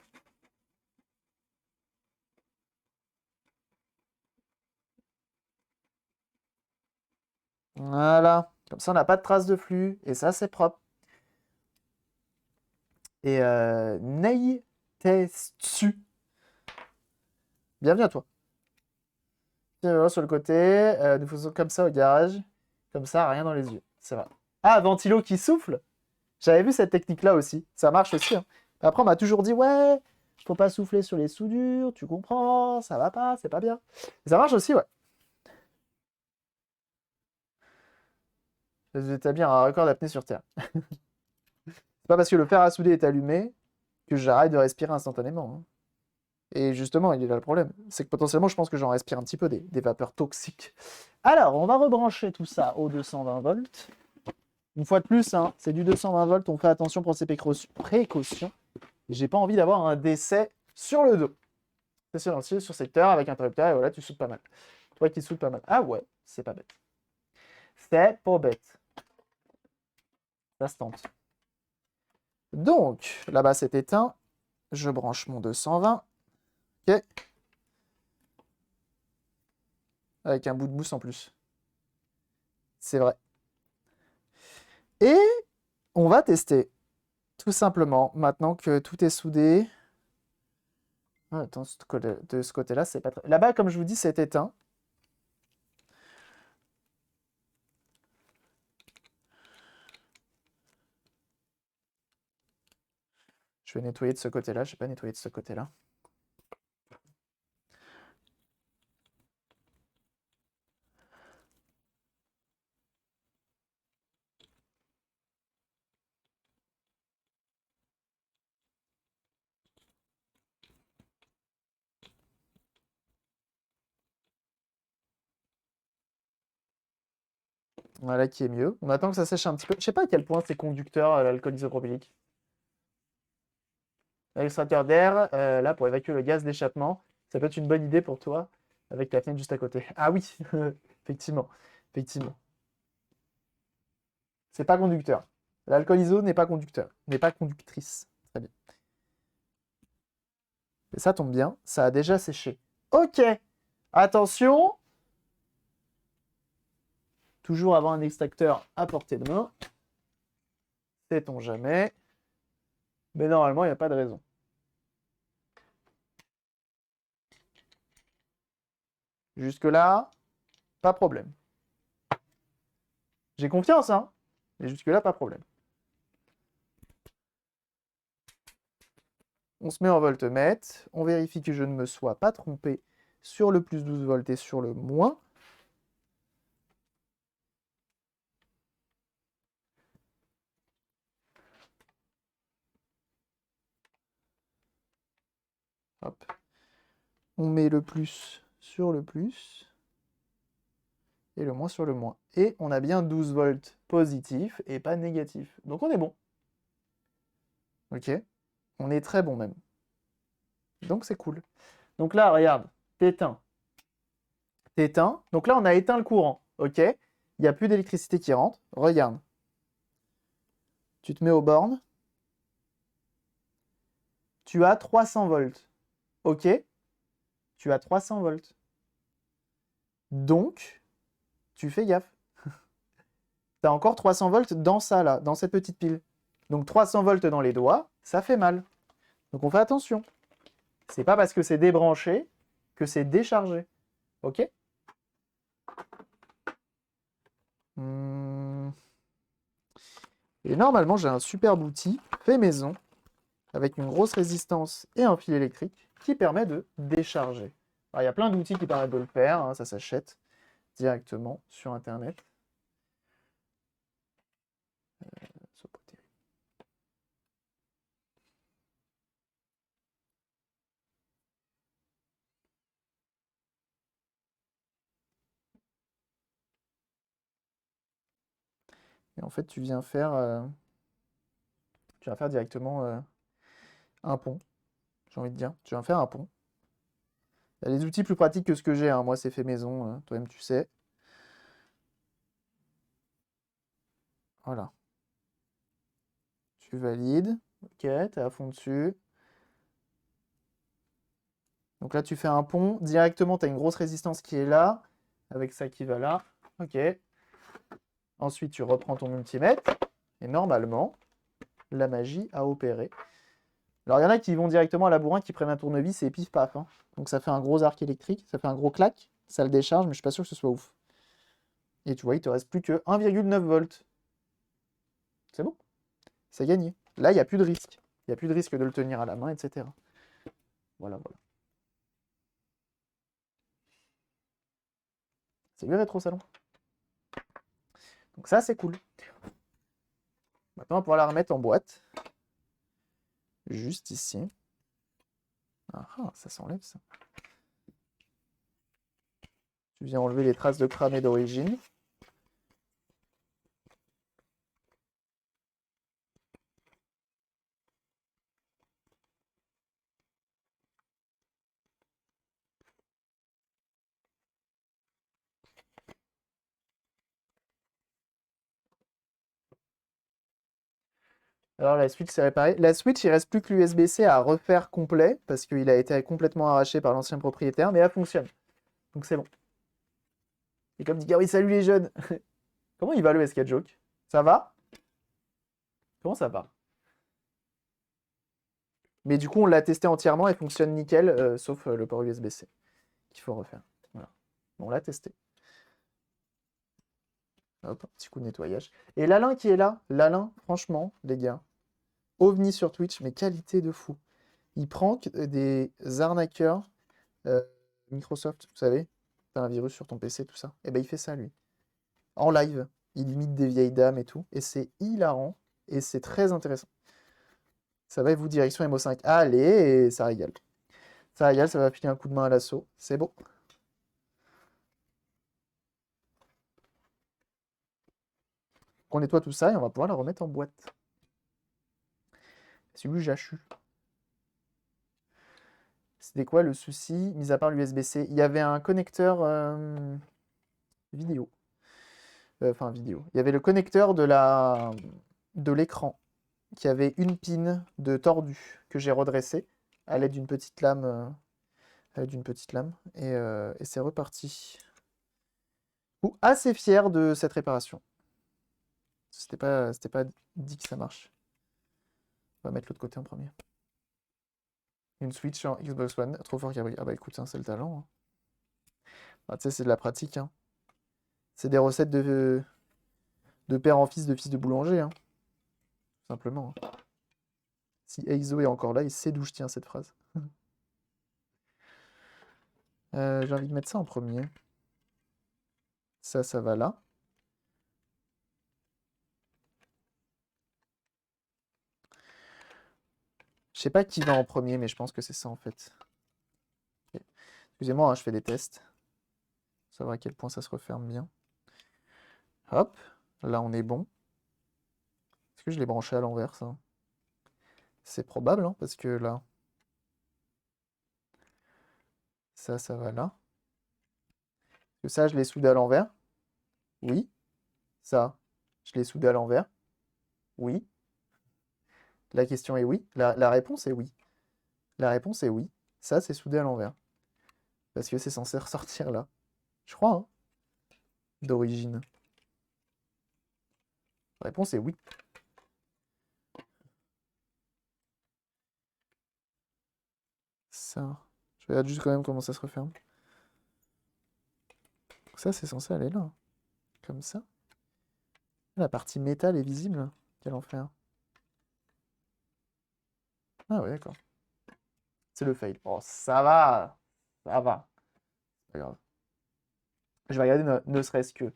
Speaker 1: Voilà. Comme ça, on n'a pas de traces de flux. Et ça, c'est propre. Et Neitetsu. Bienvenue à toi. Sur le côté. Nous faisons comme ça au garage. Comme ça, rien dans les yeux. C'est vrai. Ah, ventilo qui souffle. J'avais vu cette technique-là aussi. Ça marche aussi. Hein. Après, on m'a toujours dit, ouais, faut pas souffler sur les soudures, tu comprends, ça va pas, c'est pas bien. Et ça marche aussi, ouais. Je vais établir un record d'apnée sur Terre. C'est pas parce que le fer à souder est allumé que j'arrête de respirer instantanément. Hein. Et justement, il est là le problème. C'est que potentiellement, je pense que j'en respire un petit peu des vapeurs toxiques. Alors, on va rebrancher tout ça au 220 volts. Une fois de plus, hein, c'est du 220 volts, on fait attention pour ces précautions. J'ai pas envie d'avoir un décès sur le dos. C'est silencieux sur secteur avec interrupteur, et voilà, tu sautes pas mal. Toi qui sautes pas mal. Ah ouais, c'est pas bête. C'est pas bête. Ça se tente. Donc, là-bas c'est éteint. Je branche mon 220. Ok. Avec un bout de mousse en plus. C'est vrai. Et on va tester. Tout simplement, maintenant que tout est soudé. Ah, attends, de ce côté-là, c'est pas très... Là-bas, comme je vous dis, c'est éteint. Je vais nettoyer de ce côté-là. Je n'ai pas nettoyé de ce côté-là. Voilà qui est mieux. On attend que ça sèche un petit peu. Je sais pas à quel point c'est conducteur, l'alcool isopropylique. L'extracteur d'air, là, pour évacuer le gaz d'échappement, ça peut être une bonne idée pour toi, avec la fenêtre juste à côté. Ah oui, effectivement. Effectivement. C'est pas conducteur. L'alcool iso n'est pas conducteur, n'est pas conductrice. Très bien. Et ça tombe bien, ça a déjà séché. Ok. Attention. Toujours avoir un extracteur à portée de main. Sait-on jamais. Mais normalement, il n'y a pas de raison. Jusque-là, pas problème. J'ai confiance, hein. Mais jusque-là, pas problème. On se met en voltmètre. On vérifie que je ne me sois pas trompé sur le plus 12 volts et sur le moins. Hop. On met le plus sur le plus et le moins sur le moins. Et on a bien 12 volts positifs et pas négatifs. Donc on est bon. Ok. On est très bon même. Donc c'est cool. Donc là, regarde, t'éteins. T'éteins. Donc là, on a éteint le courant. Ok. Il n'y a plus d'électricité qui rentre. Regarde. Tu te mets aux bornes. Tu as 300 volts. Ok. Tu as 300 volts. Donc, tu fais gaffe. Tu as encore 300 volts dans ça, là, dans cette petite pile. Donc 300 volts dans les doigts, ça fait mal. Donc on fait attention. C'est pas parce que c'est débranché que c'est déchargé. Ok. Et normalement, j'ai un superbe outil fait maison avec une grosse résistance et un fil électrique qui permet de décharger. Alors, il y a plein d'outils qui permettent de le faire, hein, ça s'achète directement sur Internet. Et en fait, tu viens faire directement un pont, j'ai envie de dire. Tu viens faire un pont. Il y a des outils plus pratiques que ce que j'ai, hein. Moi, c'est fait maison, toi-même, tu sais. Voilà. Tu valides. Ok, t'es à fond dessus. Donc là, tu fais un pont. Directement, tu as une grosse résistance qui est là, avec ça qui va là. Ok. Ensuite, tu reprends ton multimètre. Et normalement, la magie a opéré. Alors, il y en a qui vont directement à la bourrin, qui prennent un tournevis et pif paf, hein. Donc ça fait un gros arc électrique, ça fait un gros clac, ça le décharge, mais je suis pas sûr que ce soit ouf. Et tu vois, il te reste plus que 1,9 volts. C'est bon, c'est gagné. Là, il n'y a plus de risque. Il n'y a plus de risque de le tenir à la main, etc. Voilà, voilà. C'est le rétro salon. Donc ça, c'est cool. Maintenant, on va pouvoir la remettre en boîte. Juste ici. Ah, ça s'enlève, ça. Tu viens enlever les traces de cramé d'origine. Alors la Switch, c'est réparé. La Switch, il reste plus que l'USB-C à refaire complet, parce qu'il a été complètement arraché par l'ancien propriétaire, mais elle fonctionne. Donc c'est bon. Et comme dit Gary, salut les jeunes. Comment il va le SK Joke? Ça va? Comment ça va? Mais du coup, on l'a testé entièrement et fonctionne nickel, sauf le port USB-C qu'il faut refaire. Voilà. On l'a testé. Hop, un petit coup de nettoyage. Et l'Alain qui est là, l'Alain, franchement, les gars, OVNI sur Twitch, mais qualité de fou. Il prank des arnaqueurs euh, Microsoft, vous savez, t'as un virus sur ton PC, tout ça. Et ben il fait ça, lui. En live. Il imite des vieilles dames et tout. Et c'est hilarant. Et c'est très intéressant. Ça va, vous, direction MO5. Allez, et ça régale. Ça régale, ça va filer un coup de main à l'assaut. C'est beau. On nettoie tout ça et on va pouvoir la remettre en boîte. C'est lui, j'achu. C'était quoi le souci, mis à part l'USB-C? Il y avait un connecteur vidéo. Enfin, vidéo. Il y avait le connecteur de l'écran qui avait une pin de tordu que j'ai redressé à l'aide d'une petite lame. Et c'est reparti. Ou assez fier de cette réparation. C'était pas dit que ça marche. On va mettre l'autre côté en premier. Une Switch en Xbox One, trop fort Gabriel. Ah bah écoute, hein, c'est le talent. Hein. Ah, tu sais, c'est de la pratique. Hein. C'est des recettes de père en fils, de fils de boulanger. Hein. Tout simplement. Hein. Si Eizo est encore là, il sait d'où je tiens cette phrase. J'ai envie de mettre ça en premier. Ça va là. Je sais pas qui va en premier, mais je pense que c'est ça en fait. Ok. Excusez-moi, hein, je fais des tests. Pour savoir à quel point ça se referme bien. Hop, là on est bon. Est-ce que je l'ai branché à l'envers ça? C'est probable, hein, parce que là, ça va là. Est-ce que ça, je l'ai soudé à l'envers? Oui. Ça, je l'ai soudé à l'envers? Oui. La question est oui. La réponse est oui. La réponse est oui. Ça, c'est soudé à l'envers. Parce que c'est censé ressortir là. Je crois, hein, d'origine. La réponse est oui. Ça. Je regarde juste quand même comment ça se referme. Ça, c'est censé aller là. Comme ça. La partie métal est visible. Quel enfer. Ah ouais, d'accord. C'est le fail. Oh, ça va. Ça va. Pas grave. Je vais regarder ne serait-ce que.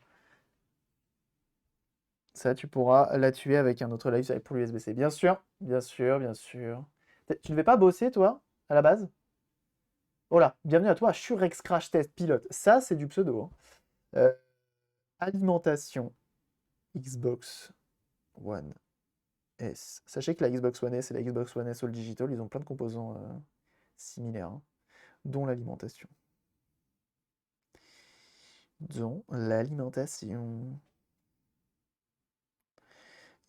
Speaker 1: Ça, tu pourras la tuer avec un autre live pour l'USB-C. Bien sûr, bien sûr, bien sûr. Tu ne devais pas bosser, toi, à la base? Oh là, bienvenue à toi, Shurex Crash Test Pilote. Ça, c'est du pseudo. Hein. Alimentation Xbox One S. Sachez que la Xbox One S et la Xbox One S All Digital, ils ont plein de composants similaires, hein, dont l'alimentation. Dont l'alimentation.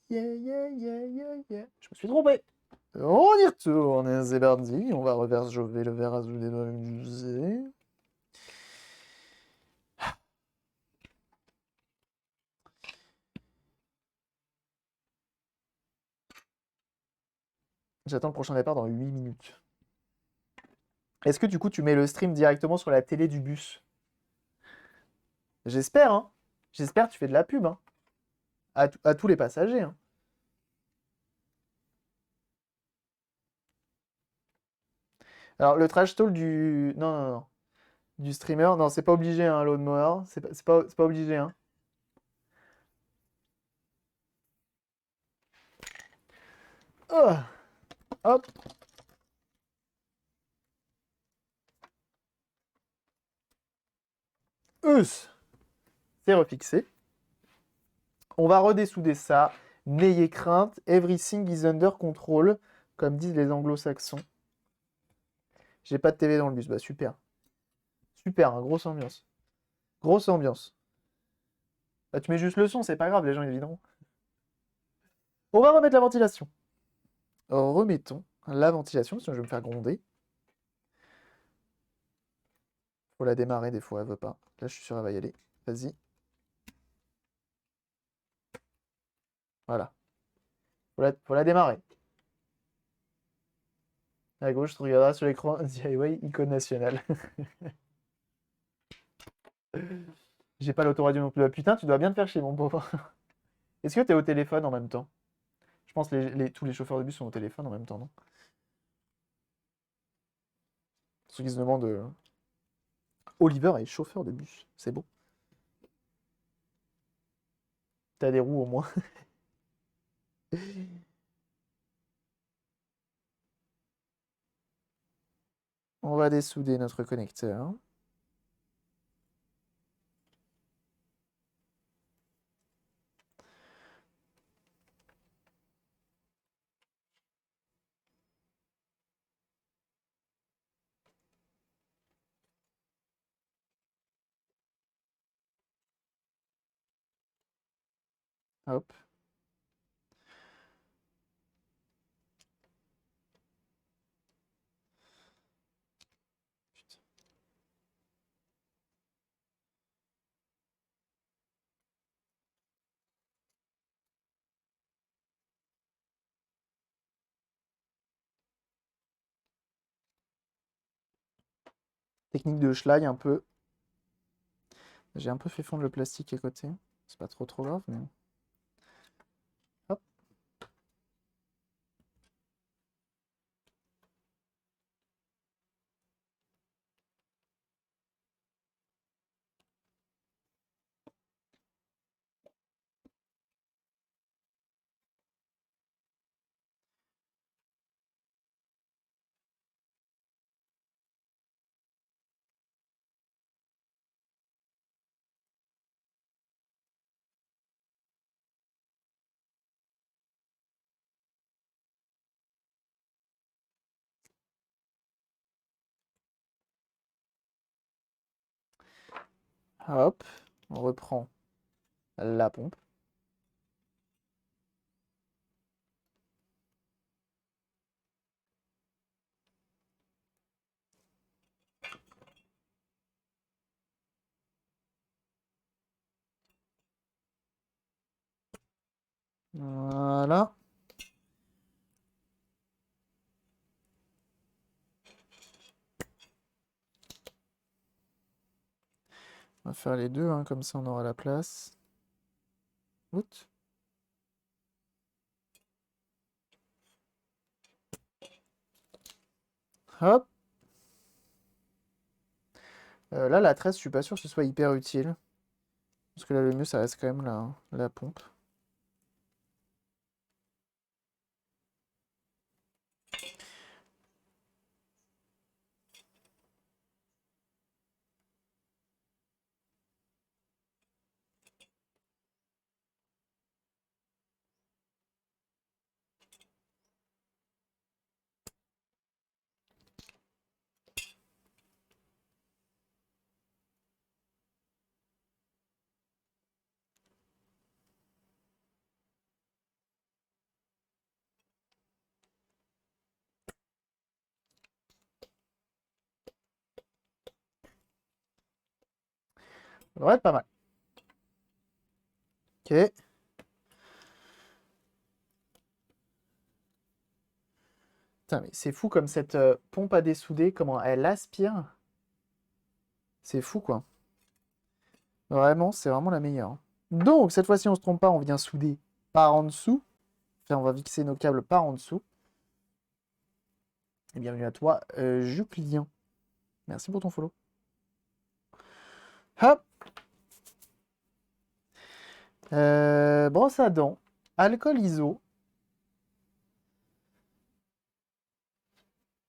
Speaker 1: Yeah, yeah, yeah, yeah, yeah. Je me suis trompé. On y retourne, c'est parti. On va reverser le verre à souder dans le musée. J'attends le prochain départ dans 8 minutes. Est-ce que du coup tu mets le stream directement sur la télé du bus? J'espère, hein. J'espère que tu fais de la pub, hein. À tous les passagers, hein. Alors le trash talk du... Non, non, non. Du streamer, non, c'est pas obligé, hein, Lawnmower. C'est pas obligé, hein. Oh, hop. Us. C'est refixé. On va redessouder ça. N'ayez crainte. Everything is under control, comme disent les anglo-saxons. J'ai pas de TV dans le bus. Bah super. Super, hein, grosse ambiance. Grosse ambiance. Bah tu mets juste le son, c'est pas grave, les gens ils viendront. On va remettre la ventilation. remettons la ventilation, sinon je vais me faire gronder. Faut la démarrer des fois, elle veut pas. Là, je suis sûr, elle va y aller. Vas-y. Voilà. Faut la démarrer. À gauche, tu regarderas sur l'écran DIY icône nationale. J'ai pas l'autoradio non plus. Ah, putain, tu dois bien te faire chier, mon pauvre. Est-ce que t'es au téléphone en même temps? Je pense que tous les chauffeurs de bus sont au téléphone en même temps, non? Ceux qui se demandent. Oliver est chauffeur de bus. C'est beau. T'as des roues au moins. On va dessouder notre connecteur. Hop. Putain. Technique de schlag un peu. J'ai un peu fait fondre le plastique à côté. C'est pas trop grave, mais. Hop. Hop. On reprend la pompe. Voilà. On va faire les deux, hein, comme ça on aura la place. Oups. Hop. Là, la tresse, je suis pas sûr que ce soit hyper utile. Parce que là, le mieux, ça reste quand même la pompe. Ça devrait être pas mal. Ok. Putain, mais c'est fou comme cette pompe à dessouder, comment elle aspire. C'est fou, quoi. Vraiment, c'est vraiment la meilleure. Donc, cette fois-ci, on se trompe pas, on vient souder par en dessous. Enfin, on va fixer nos câbles par en dessous. Et bienvenue à toi, Juclien. Merci pour ton follow. Hop. Brosse à dents, alcool iso.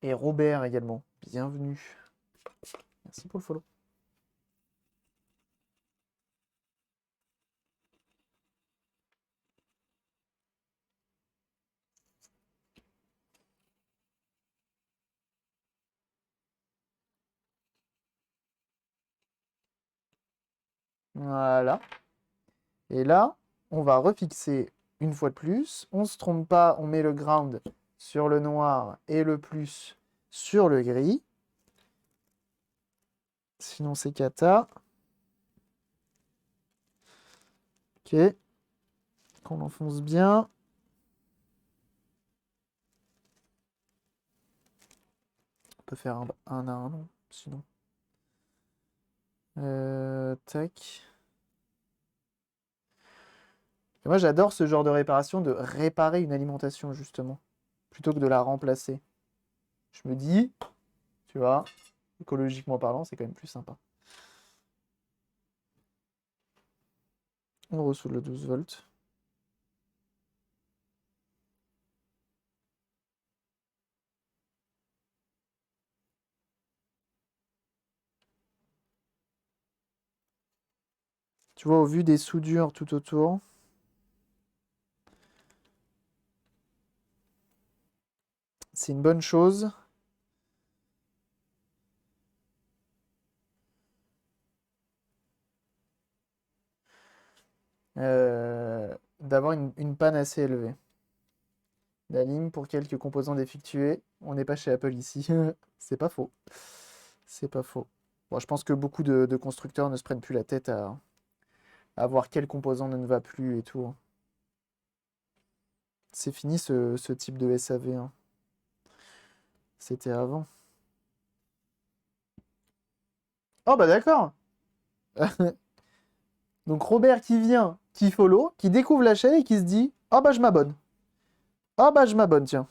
Speaker 1: Et Robert également. Bienvenue. Merci pour le follow. Voilà. Et là, on va refixer une fois de plus. On se trompe pas, on met le ground sur le noir et le plus sur le gris. Sinon, c'est cata. Ok. Qu'on enfonce bien. On peut faire un à un, non? Sinon. Tac. Et moi, j'adore ce genre de réparation, de réparer une alimentation, justement, plutôt que de la remplacer. Je me dis, tu vois, écologiquement parlant, c'est quand même plus sympa. On reçoit le 12 volts. Tu vois, au vu des soudures tout autour, c'est une bonne chose. D'avoir une panne assez élevée. La ligne pour quelques composants défectués. On n'est pas chez Apple ici. C'est pas faux. C'est pas faux. Bon, je pense que beaucoup de constructeurs ne se prennent plus la tête à voir quel composant ne va plus et tout. C'est fini ce type de SAV, hein. C'était avant. Oh bah d'accord. Donc Robert qui vient, qui follow, qui découvre la chaîne et qui se dit ah bah je m'abonne. Ah bah je m'abonne, tiens.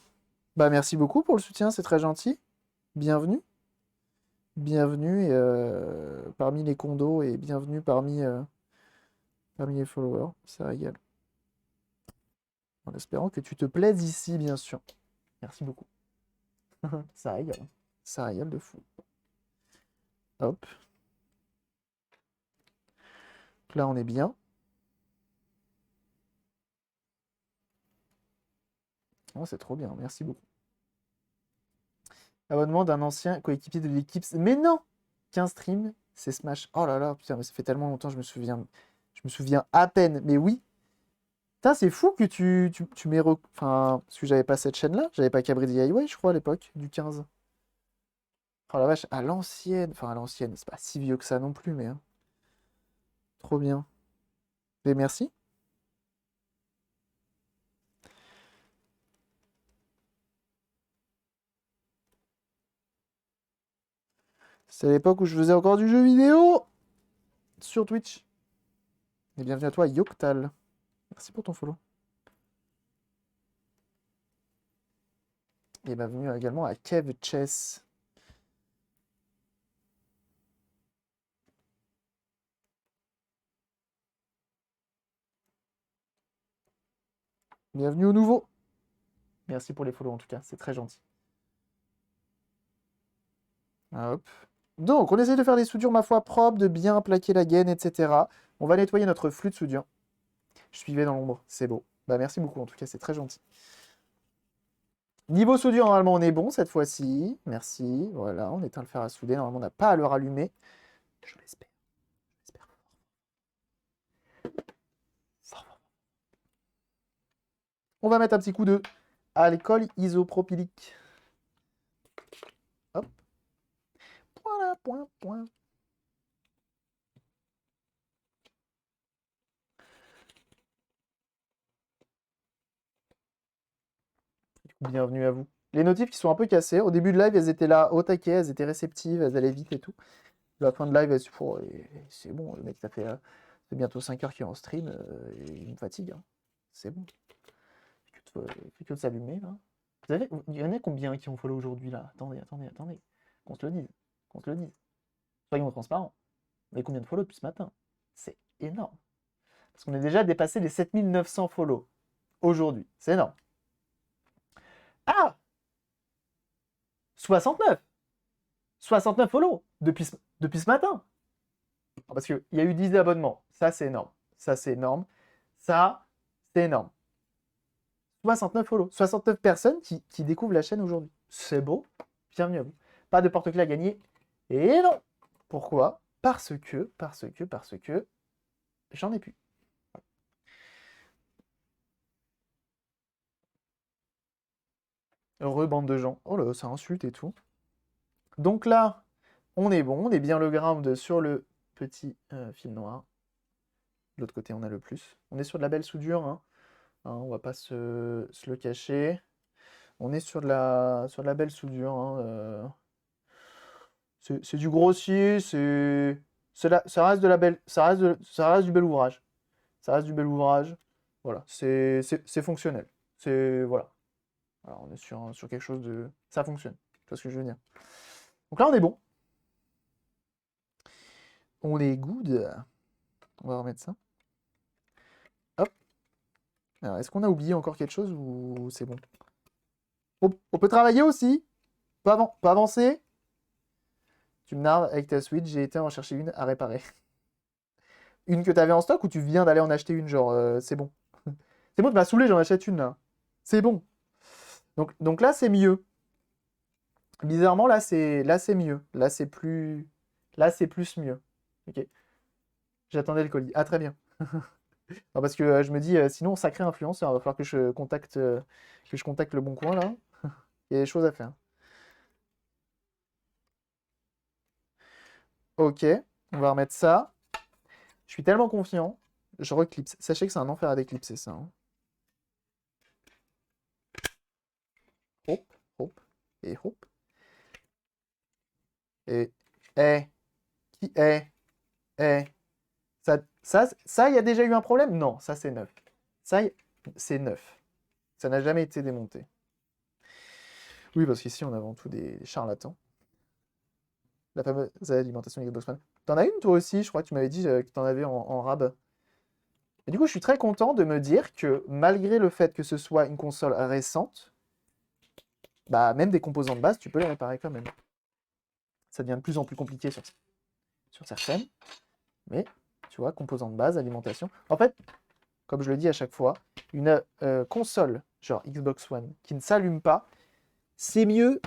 Speaker 1: Bah merci beaucoup pour le soutien, c'est très gentil. Bienvenue. Bienvenue parmi les condos et bienvenue parmi les followers. Ça régale. En espérant que tu te plaises ici, bien sûr. Merci beaucoup. Ça régale. Ça régale de fou. Hop. Donc là, on est bien. Oh, c'est trop bien. Merci beaucoup. Abonnement d'un ancien coéquipier de l'équipe. Mais non! 15 streams, c'est Smash. Oh là là, putain, mais ça fait tellement longtemps, je me souviens à peine. Mais oui. Putain, c'est fou que tu m'aies Enfin, parce que j'avais pas cette chaîne-là. J'avais pas Cabri DIY, je crois, à l'époque, du 15. Oh la vache, à l'ancienne. Enfin, à l'ancienne, c'est pas si vieux que ça non plus, mais, hein. Trop bien. Et merci. C'est à l'époque où je faisais encore du jeu vidéo sur Twitch. Et bienvenue à toi, Yoctal. Merci pour ton follow. Et bienvenue également à Kev Chess. Bienvenue au nouveau. Merci pour les follow en tout cas, c'est très gentil. Hop. Donc, on essaie de faire des soudures, ma foi, propres, de bien plaquer la gaine, etc. On va nettoyer notre flux de soudure. Je suivais dans l'ombre, c'est beau. Bah, merci beaucoup, en tout cas, c'est très gentil. Niveau soudure, normalement, on est bon cette fois-ci. Merci. Voilà, on éteint le fer à souder. Normalement, on n'a pas à le rallumer. Je l'espère. J'espère. On va mettre un petit coup de alcool isopropylique. Hop. Voilà, point, point. Bienvenue à vous. Les notifs qui sont un peu cassées. Au début de live, elles étaient là au taquet, elles étaient réceptives, elles allaient vite et tout. À la fin de live, c'est bon, le mec, ça fait bientôt 5 heures qu'il est en stream, il me fatigue, hein. C'est bon. Il fait que de s'allumer, là. Vous savez, il y en a combien qui ont follow aujourd'hui, là? Attendez, attendez, attendez. Qu'on se le dise. Qu'on se le dise. Soyons transparents. On a combien de follow depuis ce matin? C'est énorme. Parce qu'on a déjà dépassé les 7900 follow aujourd'hui. C'est énorme. Ah! 69! 69 follow depuis ce matin. Parce qu'il y a eu 10 abonnements. Ça, c'est énorme. Ça, c'est énorme. Ça, c'est énorme. 69 follow. 69 personnes qui découvrent la chaîne aujourd'hui. C'est beau. Bienvenue à vous. Pas de porte-clés à gagner. Et non. Pourquoi? Parce que j'en ai plus. Heureux bande de gens. Oh là, ça insulte et tout. Donc là, on est bon, on est bien le ground sur le petit fil noir. De l'autre côté, on a le plus. On est sur de la belle soudure, hein. Hein, on va pas se le cacher. On est sur de la belle soudure, hein. C'est du grossier, ça reste de la belle, ça reste du bel ouvrage. Ça reste du bel ouvrage. Voilà, c'est fonctionnel. Voilà. Alors, on est sur quelque chose de... Ça fonctionne. Tu vois ce que je veux dire. Donc là, on est bon. On est good. On va remettre ça. Hop. Alors, est-ce qu'on a oublié encore quelque chose ou c'est bon? On peut travailler aussi. Peut avancer. Tu me narres avec ta Switch, j'ai été en chercher une à réparer. Une que t'avais en stock ou tu viens d'aller en acheter une, genre, c'est bon. C'est bon, tu m'as saoulé, j'en achète une là. C'est bon. Donc là, c'est mieux. Bizarrement, là, c'est mieux. Là, c'est plus mieux. Ok. J'attendais le colis. Ah, très bien. Non, parce que je me dis, sinon, sacré influenceur, il va falloir que je contacte le bon coin là. Il y a des choses à faire. Ok, on va remettre ça. Je suis tellement confiant. Je reclipse. Sachez que c'est un enfer à déclipser ça, hein. Hop, hop, et hop. Et, eh, qui est, ça, il y a déjà eu un problème? Non, ça c'est neuf. Ça, c'est neuf. Ça n'a jamais été démonté. Oui, parce qu'ici, on a avant tout des charlatans. La fameuse alimentation Xbox One. T'en as une toi aussi, je crois que tu m'avais dit que t'en avais en rab. Et du coup, je suis très content de me dire que malgré le fait que ce soit une console récente, bah même des composants de base, tu peux les réparer quand même. Ça devient de plus en plus compliqué sur certaines. Mais, tu vois, composants de base, alimentation. En fait, comme je le dis à chaque fois, une console, genre Xbox One, qui ne s'allume pas, c'est mieux,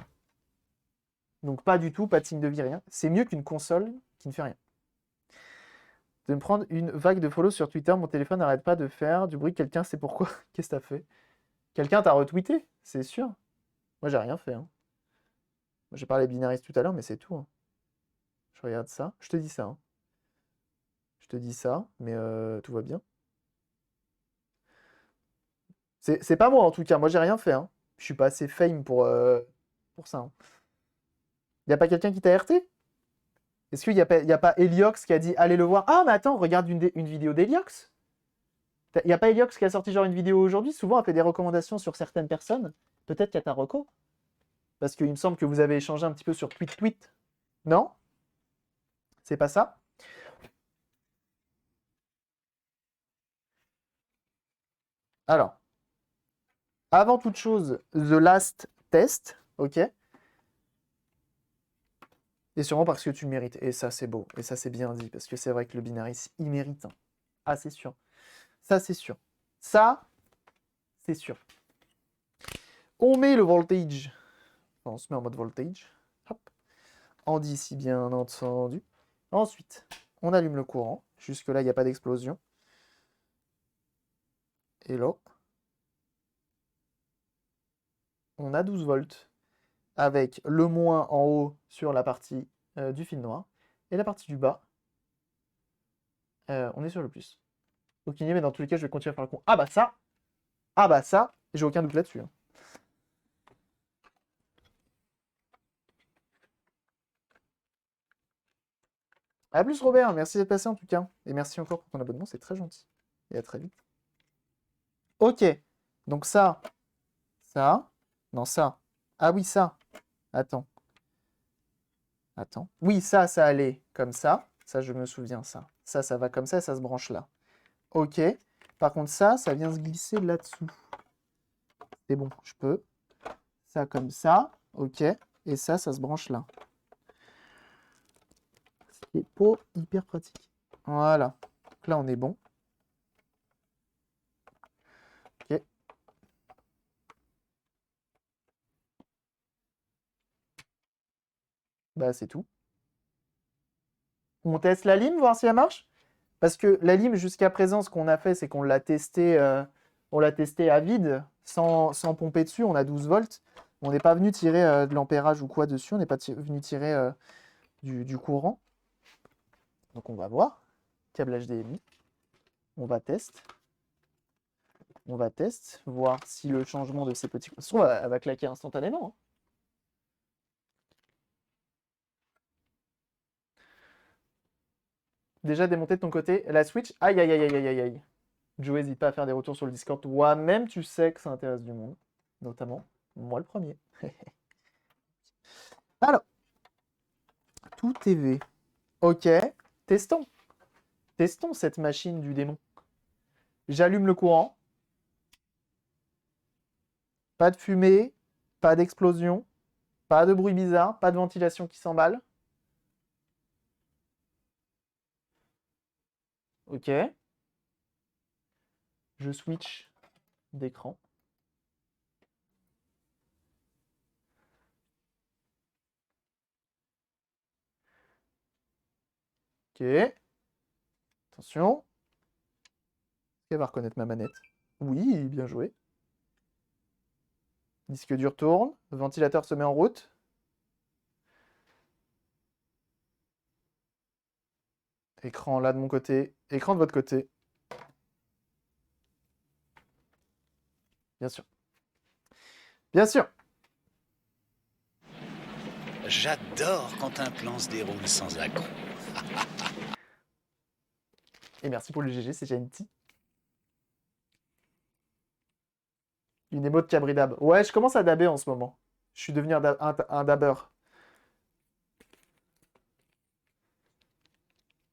Speaker 1: donc pas du tout, pas de signe de vie, rien, c'est mieux qu'une console qui ne fait rien. De me prendre une vague de follow sur Twitter, mon téléphone n'arrête pas de faire du bruit, quelqu'un sait pourquoi. Qu'est-ce que t'as fait? Quelqu'un t'a retweeté, c'est sûr. Moi, j'ai rien fait, hein. Moi, j'ai parlé binariste tout à l'heure, mais c'est tout, hein. Je regarde ça, je te dis ça, hein. Je te dis ça, mais tout va bien. C'est pas moi, en tout cas, moi, j'ai rien fait, hein. Je suis pas assez fame pour ça, hein. Y a pas quelqu'un qui t'a alerté? Est-ce qu'il y a pas Eliox qui a dit allez le voir? Ah, mais attends, regarde une vidéo d'Eliox. Il n'y a pas Eliox qui a sorti genre une vidéo aujourd'hui? Souvent, elle fait des recommandations sur certaines personnes. Peut-être qu'il y a ta reco. Parce qu'il me semble que vous avez échangé un petit peu sur tweet. Non? C'est pas ça? Alors, avant toute chose, The Last Test, ok? Et sûrement parce que tu le mérites. Et ça, c'est beau. Et ça, c'est bien dit. Parce que c'est vrai que le binaris, il mérite, hein. Ah, c'est sûr. Ça, c'est sûr. Ça, c'est sûr. On met le voltage. On se met en mode voltage. Hop. En DC, bien entendu. Ensuite, on allume le courant. Jusque-là, il n'y a pas d'explosion. Et là, on a 12 volts. Avec le moins en haut sur la partie du fil noir. Et la partie du bas, on est sur le plus. Aucune idée, mais dans tous les cas, je vais continuer à faire le con. Ah bah ça, j'ai aucun doute là-dessus, hein. A plus Robert, merci d'être passé en tout cas. Et merci encore pour ton abonnement, c'est très gentil. Et à très vite. Ok, donc ça, non ça. Ah oui, ça. Attends. Oui, ça allait comme ça. Ça, je me souviens, ça. Ça va comme ça et ça se branche là. Ok. Par contre, ça vient se glisser là-dessous. C'est bon, je peux. Ça comme ça. Ok. Et ça se branche là. C'est pas hyper pratique. Voilà. Donc là, on est bon. Ok. Bah, c'est tout. On teste la lime, voir si elle marche. Parce que la lime, jusqu'à présent, ce qu'on a fait, c'est qu'on l'a testé à vide, sans pomper dessus. On a 12 volts. On n'est pas venu tirer de l'ampérage ou quoi dessus, on n'est pas venu tirer du courant. Donc on va voir. Câble HDMI. On va tester. On va tester, voir si le changement de ces petits... Ça se trouve, elle va claquer instantanément. Hein. Déjà démonté de ton côté la Switch. Aïe, aïe, aïe, aïe, aïe, aïe, aïe. Joe, n'hésite pas à faire des retours sur le Discord. Toi-même, tu sais que ça intéresse du monde. Notamment, moi le premier. Alors, tout TV. Ok, testons. Testons cette machine du démon. J'allume le courant. Pas de fumée, pas d'explosion, pas de bruit bizarre, pas de ventilation qui s'emballe. Ok. Je switch d'écran. Ok. Attention. Est-ce qu'elle va reconnaître ma manette? Oui, bien joué. Disque dur tourne. Ventilateur se met en route. Écran là de mon côté. Écran de votre côté. Bien sûr. Bien sûr.
Speaker 2: J'adore quand un plan se déroule sans accroc.
Speaker 1: Et merci pour le GG, c'est gentil. Une émo de Cabri-Dab. Ouais, je commence à dabber en ce moment. Je suis devenu un dabber.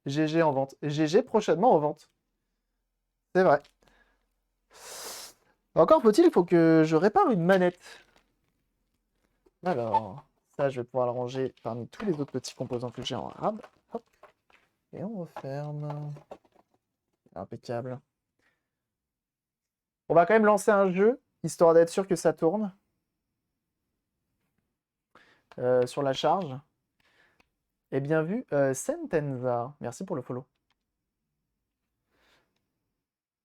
Speaker 1: GG en vente. GG prochainement en vente. C'est vrai. Encore faut-il, faut que je répare une manette. Alors, ça, je vais pouvoir le ranger parmi tous les autres petits composants que j'ai en rab. Hop. Et on referme. Impeccable. On va quand même lancer un jeu, histoire d'être sûr que ça tourne. Sur la charge. Et bien vu, Sentenza. Merci pour le follow.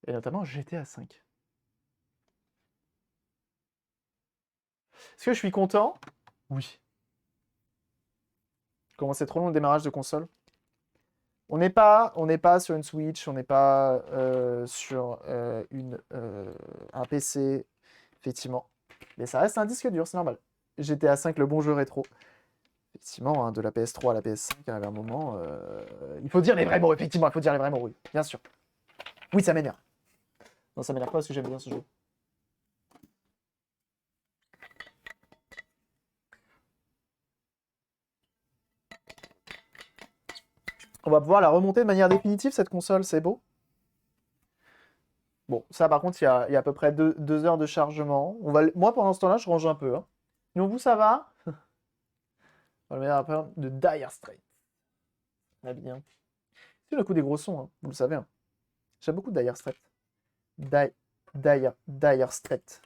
Speaker 1: Et notamment GTA V. Est-ce que je suis content? Oui. Comment c'est trop long le démarrage de console? On n'est pas sur une Switch, on n'est pas sur un PC, effectivement. Mais ça reste un disque dur, c'est normal. GTA V, le bon jeu rétro. Effectivement, hein, de la PS3 à la PS5, il y avait un moment... Il faut dire les vrais mots, effectivement, il faut dire les vrais mots, oui. Bien sûr. Oui, ça m'énerve. Non, ça m'énerve pas parce que j'aime bien ce jeu. On va pouvoir la remonter de manière définitive, cette console, c'est beau. Bon, ça par contre, il y a à peu près 2 heures de chargement. Moi, pendant ce temps-là, je range un peu. Hein. Donc vous, ça va? On va le mettre après de Dire Straits. Très bien. C'est le coup des gros sons, hein, vous le savez. Hein. J'aime beaucoup Dire Straits. Dire Straits.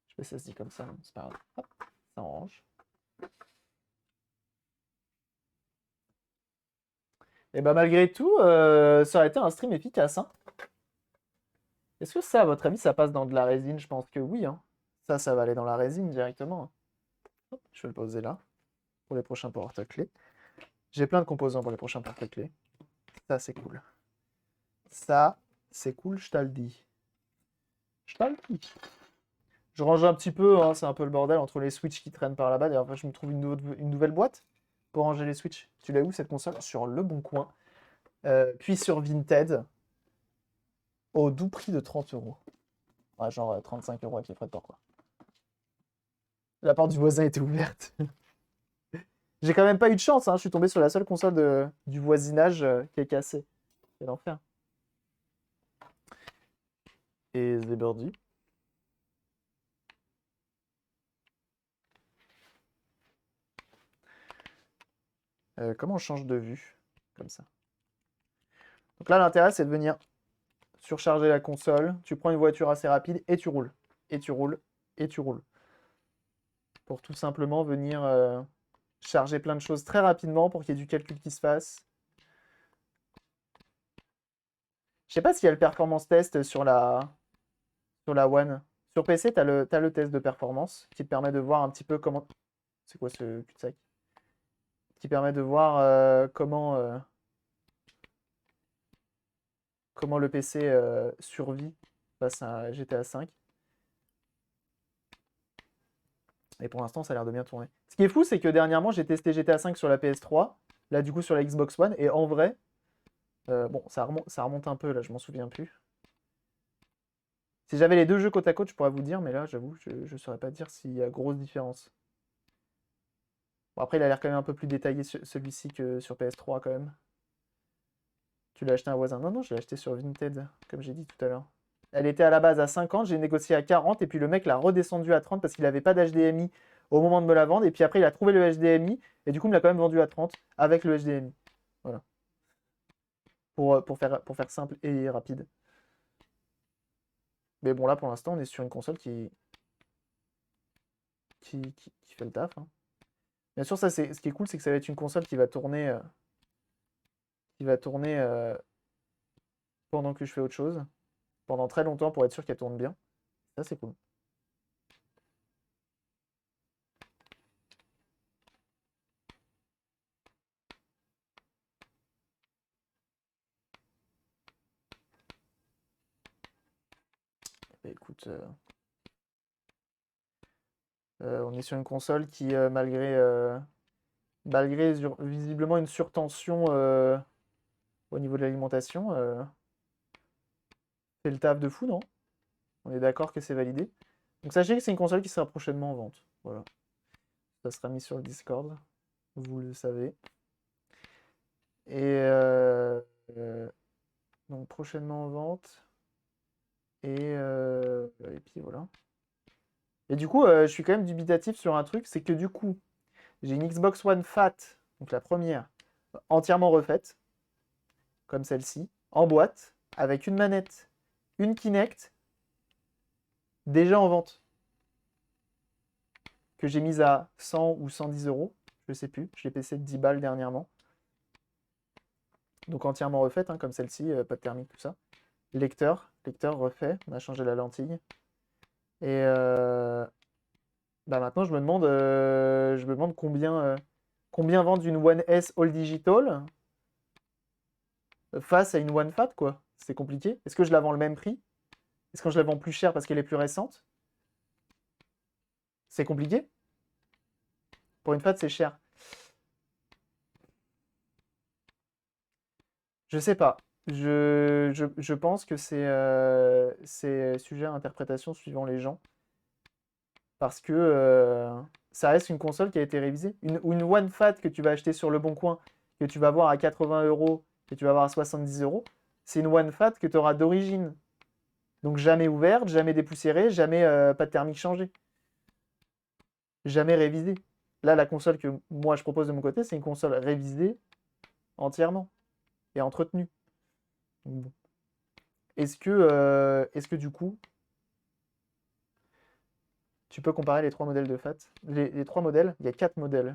Speaker 1: Je sais pas si ça se dit comme ça, c'est pas grave. Hop, ça range. Et bah malgré tout, ça aurait été un stream efficace. Hein. Est-ce que ça, à votre avis, ça passe dans de la résine? Je pense que oui. Hein. Ça va aller dans la résine directement. Hein. Hop, je vais le poser là pour les prochains porte-clés. J'ai plein de composants pour les prochains porte-clés. Ça, c'est cool. Ça, c'est cool, je te le dis. Je te le dis. Je range un petit peu, hein, c'est un peu le bordel entre les Switch qui traînent par là-bas. D'ailleurs, je me trouve une nouvelle boîte pour ranger les Switch. Tu l'as où cette console? Sur Le Bon Coin. Puis sur Vinted. Au doux prix de 30 euros. Ouais, genre 35 euros avec les frais de port, quoi. La porte du voisin était ouverte. J'ai quand même pas eu de chance, hein. Je suis tombé sur la seule console du voisinage qui est cassée. Quel enfer. Et The Birdie. Comment on change de vue? Comme ça. Donc là, l'intérêt, c'est de venir surcharger la console. Tu prends une voiture assez rapide et tu roules. Et tu roules. Et tu roules. Pour tout simplement venir charger plein de choses très rapidement pour qu'il y ait du calcul qui se fasse. Je sais pas s'il y a le performance test sur la One, Sur PC, t'as le test de performance qui te permet de voir un petit peu comment... C'est quoi ce cul-de-sac? Qui permet de voir comment le PC survit face à GTA V. Et pour l'instant, ça a l'air de bien tourner. Ce qui est fou, c'est que dernièrement, j'ai testé GTA V sur la PS3, là du coup sur la Xbox One, et en vrai, bon, ça remonte un peu, là, je m'en souviens plus. Si j'avais les deux jeux côte à côte, je pourrais vous dire, mais là, j'avoue, je ne saurais pas dire s'il y a grosse différence. Bon, après, il a l'air quand même un peu plus détaillé celui-ci que sur PS3 quand même. Tu l'as acheté à un voisin? Non, non, je l'ai acheté sur Vinted, comme j'ai dit tout à l'heure. Elle était à la base à 50, j'ai négocié à 40, et puis le mec l'a redescendu à 30 parce qu'il n'avait pas d'HDMI au moment de me la vendre, et puis après il a trouvé le HDMI, et du coup il me l'a quand même vendu à 30 avec le HDMI. Voilà. Pour faire simple et rapide. Mais bon, là pour l'instant, on est sur une console qui fait le taf, hein. Bien sûr, ça, ce qui est cool, c'est que ça va être une console qui va tourner pendant que je fais autre chose, pendant très longtemps pour être sûr qu'elle tourne bien. Ça, c'est cool. Bah, écoute, on est sur une console qui, malgré visiblement une surtension au niveau de l'alimentation, fait le taf de fou, non? On est d'accord que c'est validé. Donc sachez que c'est une console qui sera prochainement en vente. Voilà. Ça sera mis sur le Discord. Vous le savez. Et donc prochainement en vente. Et puis voilà. Et du coup, je suis quand même dubitatif sur un truc, c'est que du coup, j'ai une Xbox One Fat, donc la première, entièrement refaite, comme celle-ci, en boîte, avec une manette, une Kinect, déjà en vente, que j'ai mise à 100 ou 110 euros, je sais plus, je l'ai PC de 10 balles dernièrement. Donc entièrement refaite, hein, comme celle-ci, pas de thermique, tout ça. Lecteur refait, on a changé la lentille. Et bah maintenant, je me demande combien vendent une One S All Digital face à une One Fat, quoi. C'est compliqué. Est-ce que je la vends le même prix? Est-ce que je la vends plus cher parce qu'elle est plus récente? C'est compliqué. Pour une Fat, c'est cher. Je sais pas. Je pense que c'est sujet à interprétation suivant les gens. Parce que ça reste une console qui a été révisée. Une One Fat que tu vas acheter sur Le Bon Coin, que tu vas voir à 80 euros, que tu vas voir à 70 euros, c'est une One Fat que tu auras d'origine. Donc jamais ouverte, jamais dépoussiérée, jamais pas de thermique changé. Jamais révisée. Là, la console que moi je propose de mon côté, c'est une console révisée entièrement et entretenue. Donc, bon. Est-ce que du coup, tu peux comparer les trois modèles de FAT? Les trois modèles, il y a quatre modèles.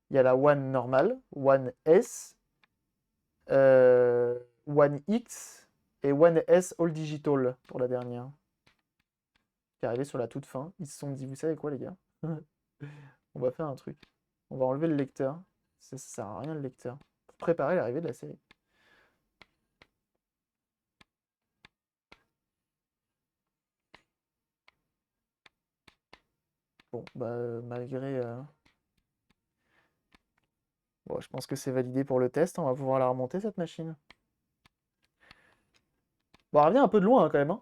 Speaker 1: Il y a la One normale, One S, One X et One S All Digital pour la dernière. Qui est arrivée sur la toute fin. Ils se sont dit, vous savez quoi les gars? On va faire un truc. On va enlever le lecteur. Ça sert à rien le lecteur. Pour préparer l'arrivée de la série. Bon, bah malgré... Bon, je pense que c'est validé pour le test. On va pouvoir la remonter cette machine. Bon, elle revient un peu de loin hein, quand même, hein.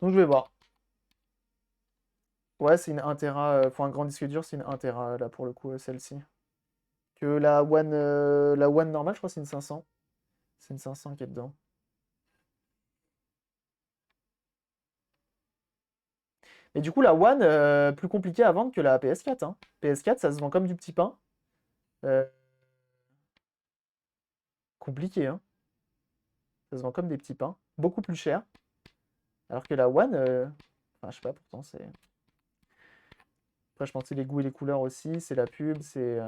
Speaker 1: Donc je vais voir. Ouais, c'est une 1 Tera. Pour un grand disque dur, c'est une 1 Tera là pour le coup, celle-ci. Que la One normale, je crois que c'est une 500. C'est une 500 qui est dedans. Et du coup, la One, plus compliquée à vendre que la PS4, hein. PS4, ça se vend comme du petit pain. Euh, compliqué, hein. Ça se vend comme des petits pains. Beaucoup plus cher. Alors que la One, enfin, je sais pas, pourtant, c'est. Après, je pense que c'est les goûts et les couleurs aussi. C'est la pub, c'est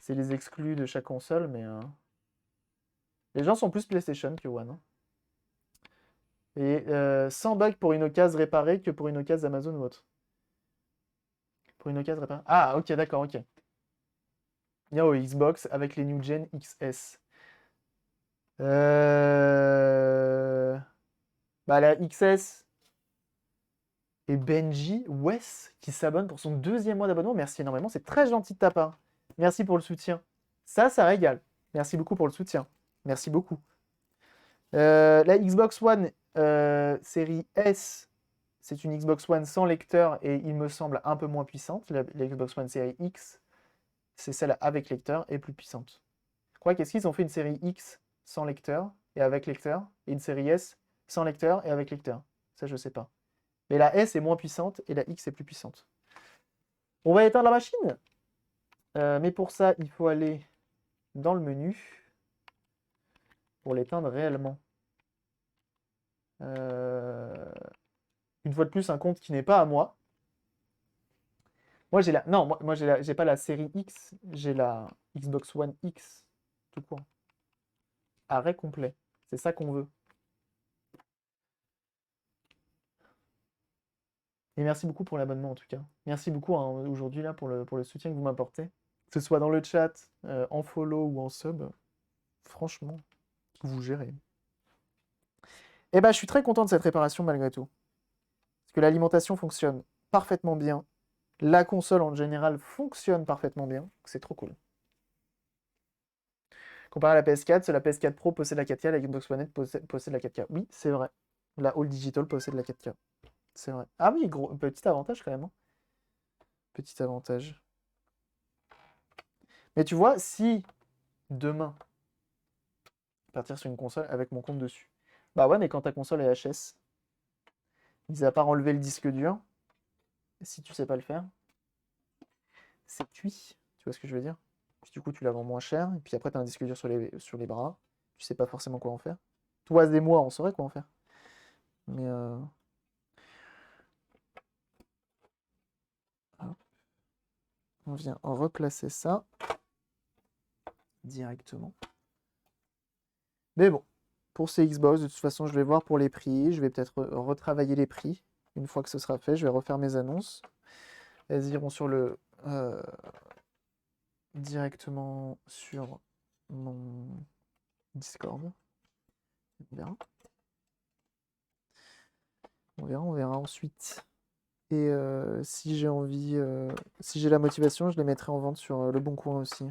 Speaker 1: les exclus de chaque console. Mais les gens sont plus PlayStation que One, hein. Et 100 bucks pour une occasion réparée que pour une occasion Amazon ou autre. Pour une occasion réparée. Ah, ok, d'accord, ok. Bien au Xbox avec les New Gen XS. Bah, la XS et Benji Wes qui s'abonne pour son 2e mois d'abonnement. Merci énormément, c'est très gentil de ta part. Merci pour le soutien. Ça régale. Merci beaucoup pour le soutien. Merci beaucoup. La Xbox One série S, c'est une Xbox One sans lecteur et il me semble un peu moins puissante. La Xbox One série X, c'est celle avec lecteur et plus puissante. Je crois qu'est-ce qu'ils ont fait une série X sans lecteur et avec lecteur et une série S sans lecteur et avec lecteur. Ça, je sais pas. Mais la S est moins puissante et la X est plus puissante. On va éteindre la machine. Mais pour ça, il faut aller dans le menu pour l'éteindre réellement. Une fois de plus, un compte qui n'est pas à moi. Moi, j'ai la... Non, moi j'ai pas la série X, j'ai la Xbox One X, tout court. Arrêt complet. C'est ça qu'on veut. Et merci beaucoup pour l'abonnement en tout cas. Merci beaucoup hein, aujourd'hui là pour le soutien que vous m'apportez. Que ce soit dans le chat, en follow ou en sub. Franchement, vous gérez. Et bah je suis très content de cette réparation malgré tout. Parce que l'alimentation fonctionne parfaitement bien. La console en général fonctionne parfaitement bien. C'est trop cool. Comparé à la PS4, la PS4 Pro possède la 4K, la Xbox One X possède la 4K. Oui, c'est vrai. La All Digital possède la 4K. C'est vrai. Ah oui, gros, petit avantage quand même. Hein. Petit avantage. Mais tu vois, si demain, partir sur une console avec mon compte dessus. Bah ouais, mais quand ta console est HS, mis à part enlever le disque dur, si tu sais pas le faire, c'est cuit. Tu vois ce que je veux dire? Puis du coup, tu la vends moins cher, et puis après, tu as un disque dur sur les bras, tu sais pas forcément quoi en faire. Toi, des mois, on saurait quoi en faire. Mais hop. On vient replacer ça directement. Mais bon, pour ces Xbox, de toute façon, je vais voir pour les prix. Je vais peut-être retravailler les prix. Une fois que ce sera fait, je vais refaire mes annonces. Elles iront sur le... directement sur mon Discord. On verra. On verra ensuite. Et si j'ai envie, si j'ai la motivation, je les mettrai en vente sur Le Bon Coin aussi.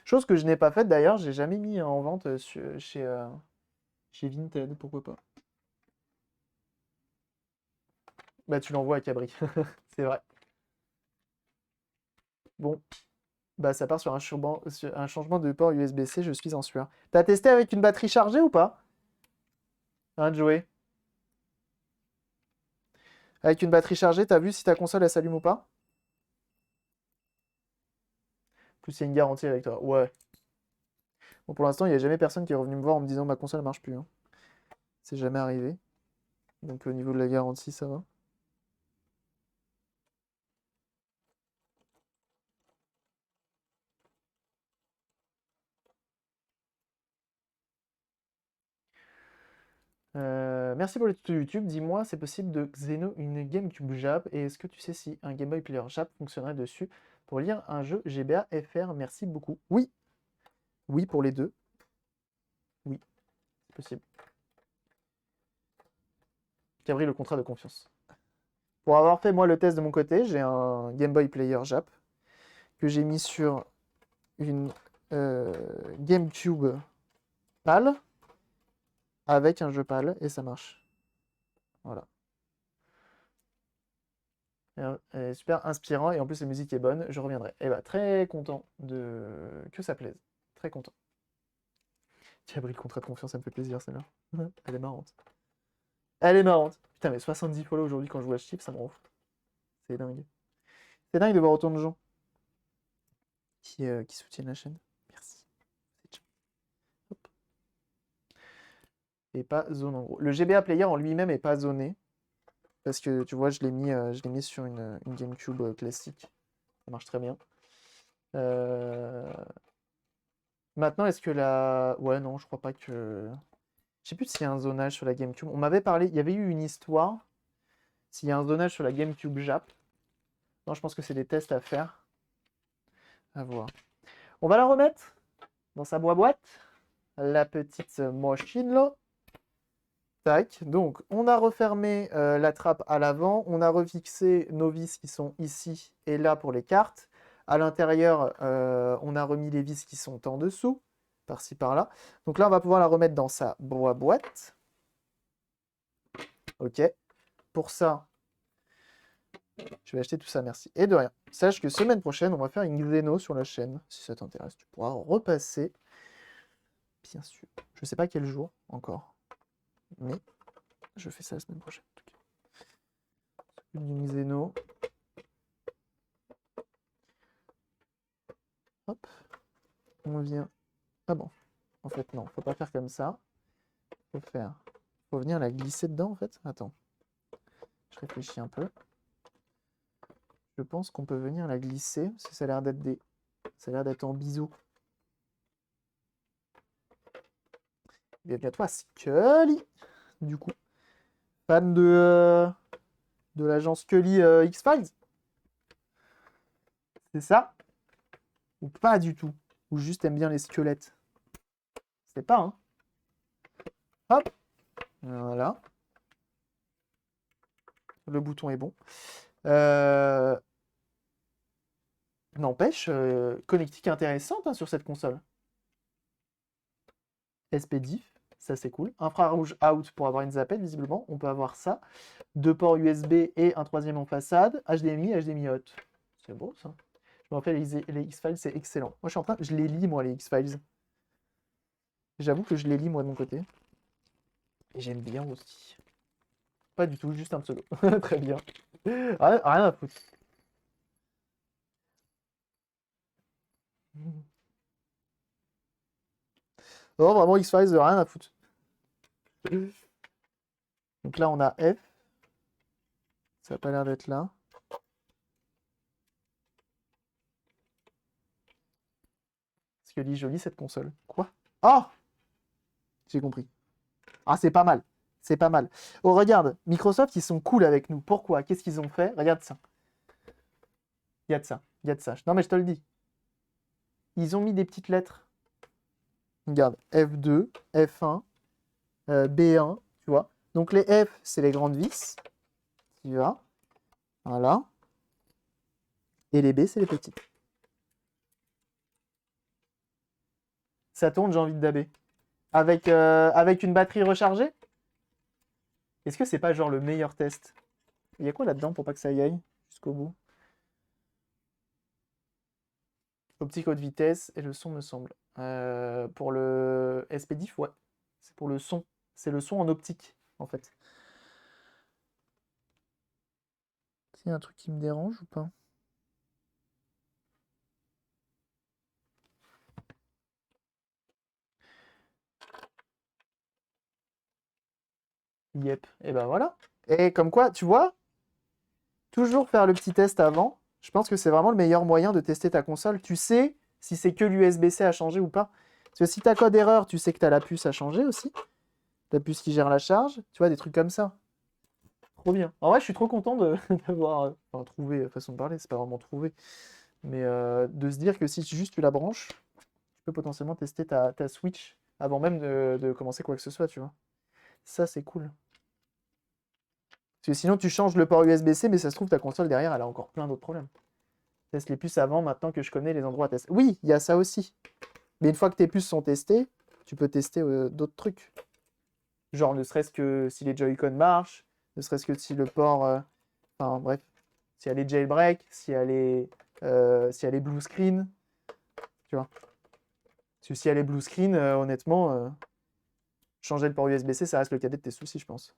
Speaker 1: Chose que je n'ai pas faite d'ailleurs, j'ai jamais mis en vente chez Vinted, pourquoi pas. Bah tu l'envoies à Cabri, c'est vrai. Bon, bah ça part sur un changement de port USB-C, je suis en sueur. T'as testé avec une batterie chargée ou pas? Hein, Joey? Avec une batterie chargée, t'as vu si ta console elle s'allume ou pas? Plus il y a une garantie avec toi. Ouais. Bon, pour l'instant, il n'y a jamais personne qui est revenu me voir en me disant ma console ne marche plus. Hein. C'est jamais arrivé. Donc au niveau de la garantie, ça va. Merci pour les tutos YouTube. Dis-moi, c'est possible de Xeno une GameCube Jap et est-ce que tu sais si un Game Boy Player Jap fonctionnerait dessus pour lire un jeu GBA FR? Merci beaucoup. Oui, oui pour les deux. Oui, c'est possible. Cabri, le contrat de confiance. Pour avoir fait moi le test de mon côté, j'ai un Game Boy Player Jap que j'ai mis sur une GameCube PAL avec un jeu PAL et ça marche. Voilà. Super inspirant et en plus la musique est bonne, je reviendrai. Et bah très content que ça plaise. Très content. Cabri, le contrat de confiance, ça me fait plaisir celle-là. Elle est marrante. Elle est marrante. Putain mais 70 follow aujourd'hui quand je joue à Chip, ça me rend fou. C'est dingue. C'est dingue de voir autant de gens qui soutiennent la chaîne. Merci. Hop. Et pas zone en gros. Le GBA Player en lui-même est pas zoné. Parce que tu vois, je l'ai mis sur une GameCube classique. Ça marche très bien. Maintenant, est-ce que la... Ouais, non, je crois pas que... Je sais plus s'il y a un zonage sur la GameCube. On m'avait parlé, il y avait eu une histoire. S'il y a un zonage sur la GameCube Jap. Non, je pense que c'est des tests à faire. À voir. On va la remettre dans sa boîte. La petite machine là. Tac. Donc, on a refermé la trappe à l'avant. On a refixé nos vis qui sont ici et là pour les cartes. À l'intérieur, on a remis les vis qui sont en dessous. Par-ci, par-là. Donc là, on va pouvoir la remettre dans sa boîte. Ok. Pour ça, je vais acheter tout ça, merci. Et de rien. Sache que semaine prochaine, on va faire une Xeno sur la chaîne. Si ça t'intéresse, tu pourras repasser. Bien sûr. Je ne sais pas quel jour encore. Mais je fais ça la semaine prochaine. En tout cas. Une Xeno. Hop. On vient. Ah bon. En fait, non. Faut pas faire comme ça. Faut venir la glisser dedans, en fait. Attends. Je réfléchis un peu. Je pense qu'on peut venir la glisser. Parce que ça a l'air d'être des... Ça a l'air d'être en biseau. Bienvenue à toi, Scully. Du coup. Fan de l'agence Scully X-Files. C'est ça? Ou pas du tout? Ou juste aime bien les squelettes? C'est pas, hein? Hop. Voilà. Le bouton est bon. N'empêche, connectique intéressante hein, sur cette console. SPDIF, ça c'est cool. Infrarouge out pour avoir une zapette, visiblement. On peut avoir ça. 2 ports USB et un troisième en façade. HDMI, HDMI hot. C'est beau ça. Je me rappelle, les X-Files, c'est excellent. Moi, je les lis, moi, les X-Files. J'avoue que je les lis, moi, de mon côté. Et j'aime bien aussi. Pas du tout, juste un pseudo. Très bien. Rien à foutre. Non, vraiment, X-Files, rien à foutre. Donc là, on a F. Ça n'a pas l'air d'être là. Parce qu'elle est jolie, cette console. Quoi? Ah! J'ai compris. Ah, c'est pas mal. C'est pas mal. Oh, regarde, Microsoft, ils sont cool avec nous. Pourquoi? Qu'est-ce qu'ils ont fait? Regarde ça. Il y a de ça. Il y a de ça. Non, mais je te le dis. Ils ont mis des petites lettres. Regarde, F2, F1, B1, tu vois. Donc les F, c'est les grandes vis. Tu vois. Voilà. Et les B, c'est les petites. Ça tourne, j'ai envie de daber. Avec une batterie rechargée? Est-ce que c'est pas genre le meilleur test? Il y a quoi là-dedans pour pas que ça y aille jusqu'au bout? Optique haute vitesse et le son me semble. Pour le SPDIF, ouais. C'est pour le son. C'est le son en optique, en fait. Il y a un truc qui me dérange ou pas? Yep. Et ben voilà. Et comme quoi, tu vois, toujours faire le petit test avant. Je pense que c'est vraiment le meilleur moyen de tester ta console. Tu sais si c'est que l'USB-C à changer ou pas. Parce que si t'as code erreur, tu sais que t'as la puce à changer aussi. La puce qui gère la charge. Tu vois, des trucs comme ça. Trop bien. En vrai, je suis trop content d'avoir trouvé, façon de parler, c'est pas vraiment trouvé. Mais de se dire que si juste tu la branches, tu peux potentiellement tester ta Switch avant même de commencer quoi que ce soit, tu vois. Ça, c'est cool. Parce que sinon, tu changes le port USB-C, mais ça se trouve, ta console derrière, elle a encore plein d'autres problèmes. Teste les puces avant, maintenant que je connais les endroits à tester. Oui, il y a ça aussi. Mais une fois que tes puces sont testées, tu peux tester d'autres trucs. Genre, ne serait-ce que si les Joy-Con marchent, ne serait-ce que si le port. Enfin, bref. Si elle est jailbreak, si elle est blue screen. Tu vois. Parce que si elle est blue screen, honnêtement, changer le port USB-C, ça reste le cadet de tes soucis, je pense.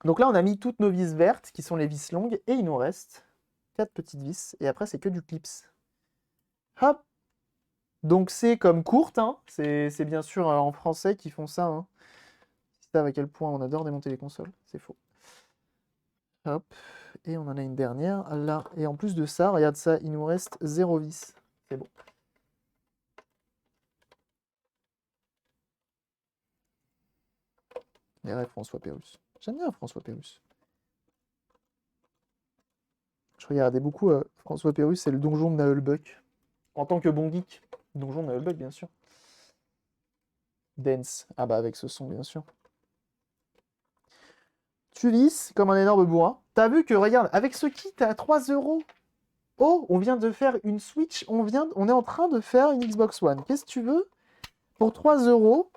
Speaker 1: Donc là, on a mis toutes nos vis vertes, qui sont les vis longues, et il nous reste 4 petites vis, et après, c'est que du clips. Hop! Donc c'est comme courte, hein. C'est bien sûr en français qu'ils font ça. Hein. Ils savent à quel point on adore démonter les consoles, c'est faux. Hop, et on en a une dernière là. Et en plus de ça, regarde ça, il nous reste 0 vis. C'est bon. Les rêves François Pérusse. J'aime bien François Pérusse. Je regardais beaucoup François Pérusse et le donjon de Naheulbeuk. En tant que bon geek. Donjon de Naheulbeuk, bien sûr. Dance. Ah bah avec ce son, bien sûr. Tu lisses comme un énorme bourrin. T'as vu que, regarde, avec ce kit à 3 euros. Oh, on vient de faire une Switch. On est en train de faire une Xbox One. Qu'est-ce que tu veux? Pour 3 euros.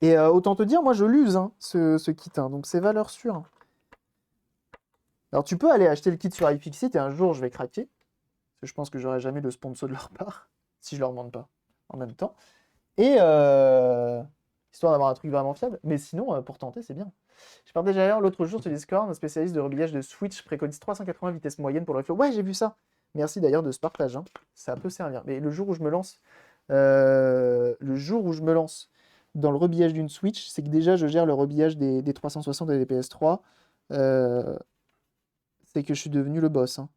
Speaker 1: Et autant te dire, moi je l'use, hein, ce kit. Hein, donc c'est valeur sûre. Alors tu peux aller acheter le kit sur iFixit et un jour je vais craquer. Parce que je pense que j'aurai jamais de sponsor de leur part. Si je leur demande pas en même temps. Et histoire d'avoir un truc vraiment fiable. Mais sinon, pour tenter, c'est bien. Je partais déjà d'ailleurs l'autre jour sur Discord, un spécialiste de rebillage de Switch préconise 380 vitesse moyenne pour le reflow. Ouais, j'ai vu ça. Merci d'ailleurs de ce partage. Hein. Ça peut servir. Mais le jour où je me lance, dans le rebillage d'une Switch, c'est que déjà je gère le rebillage des 360 et des PS3. C'est que je suis devenu le boss. Hein.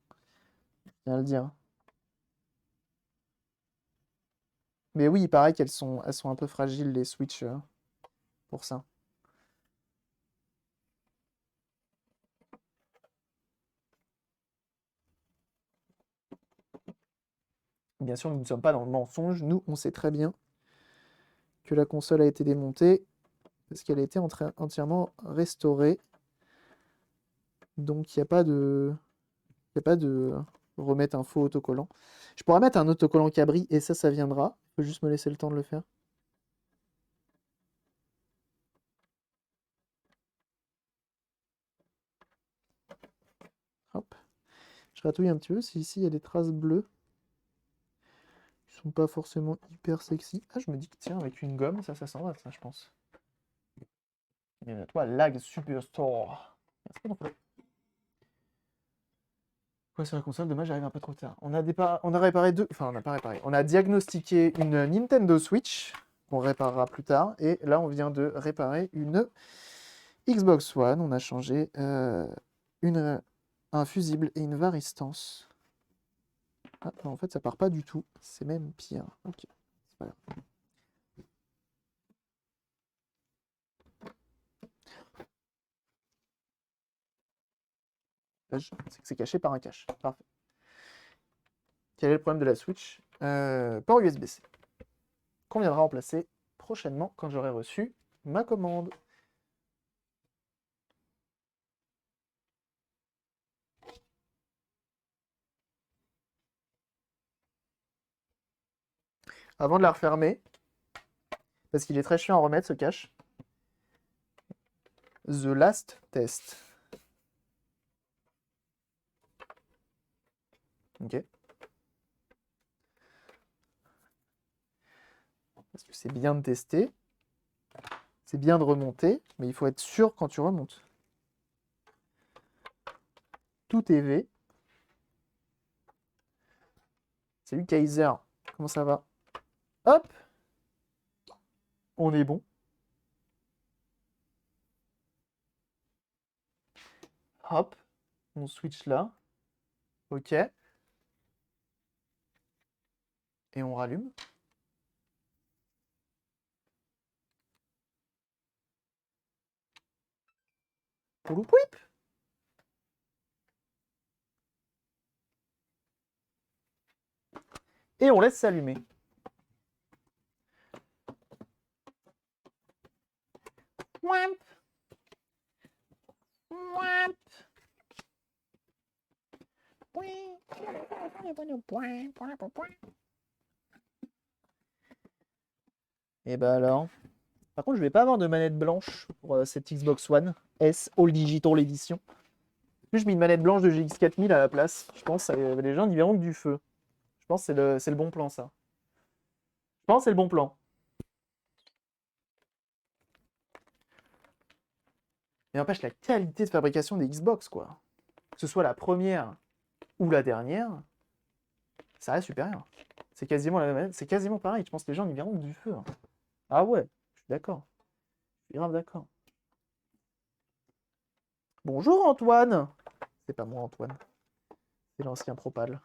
Speaker 1: Je viens de le dire. Mais oui, il paraît qu'elles sont un peu fragiles, les Switch, pour ça. Bien sûr, nous ne sommes pas dans le mensonge. Nous, on sait très bien que la console a été démontée parce qu'elle a été entièrement restaurée. Donc, il n'y a pas de... remettre un faux autocollant. Je pourrais mettre un autocollant Cabri et ça viendra. Il faut juste me laisser le temps de le faire. Hop. Je ratouille un petit peu. Si ici, il y a des traces bleues qui sont pas forcément hyper sexy. Ah, je me dis que tiens, avec une gomme, ça s'en va, ça, je pense. Bienvenue à toi, Lag Superstore. Merci pour ton follow. Quoi sur la console? Dommage, j'arrive un peu trop tard. On a réparé deux. Enfin, on n'a pas réparé. On a diagnostiqué une Nintendo Switch qu'on réparera plus tard. Et là, on vient de réparer une Xbox One. On a changé un fusible et une varistance. Ah, non, en fait, ça part pas du tout. C'est même pire. Ok, c'est pas grave. C'est que c'est caché par un cache. Parfait. Quel est le problème de la Switch? Port USB-C. Qu'on viendra remplacer prochainement quand j'aurai reçu ma commande. Avant de la refermer, parce qu'il est très chiant à remettre ce cache. The Last Test. Ok. Parce que c'est bien de tester. C'est bien de remonter, mais il faut être sûr quand tu remontes. Tout est V. Salut Kaiser. Comment ça va? Hop. On est bon. Hop. On switch là. Ok. Et on rallume. Pouloup pouip. Et on laisse s'allumer. Wamp. Wamp. Et bah alors. Par contre, je vais pas avoir de manette blanche pour cette Xbox One S All Digital Edition. Plus je mets une manette blanche de GX 4000 à la place. Je pense que les gens n'y verront que du feu. Je pense que c'est le bon plan, ça. Je pense que c'est le bon plan. Mais n'empêche, la qualité de fabrication des Xbox, quoi. Que ce soit la première ou la dernière, ça reste supérieur. C'est quasiment pareil. Je pense que les gens n'y verront que du feu. Hein. Ah ouais, je suis d'accord. Je suis grave d'accord. Bonjour Antoine. C'est pas moi Antoine. C'est l'ancien Propal.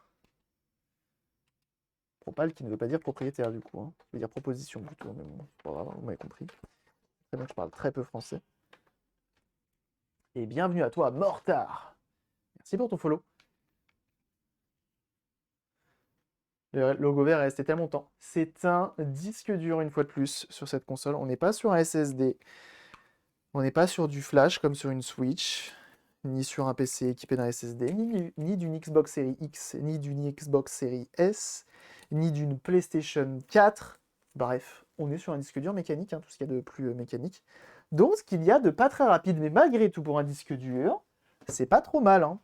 Speaker 1: Propal qui ne veut pas dire propriétaire du coup. Hein. Ça veut dire proposition plutôt. Mais bon, c'est pas grave, vous m'avez compris. Tellement que je parle très peu français. Et bienvenue à toi, Mortar. Merci pour ton follow. Le logo vert est resté tellement longtemps. C'est un disque dur, une fois de plus, sur cette console. On n'est pas sur un SSD. On n'est pas sur du flash comme sur une Switch, ni sur un PC équipé d'un SSD, ni d'une Xbox Series X, ni d'une Xbox Series S, ni d'une PlayStation 4. Bref, on est sur un disque dur mécanique, hein, tout ce qu'il y a de plus mécanique. Donc, ce qu'il y a de pas très rapide, mais malgré tout pour un disque dur, c'est pas trop mal. Hein.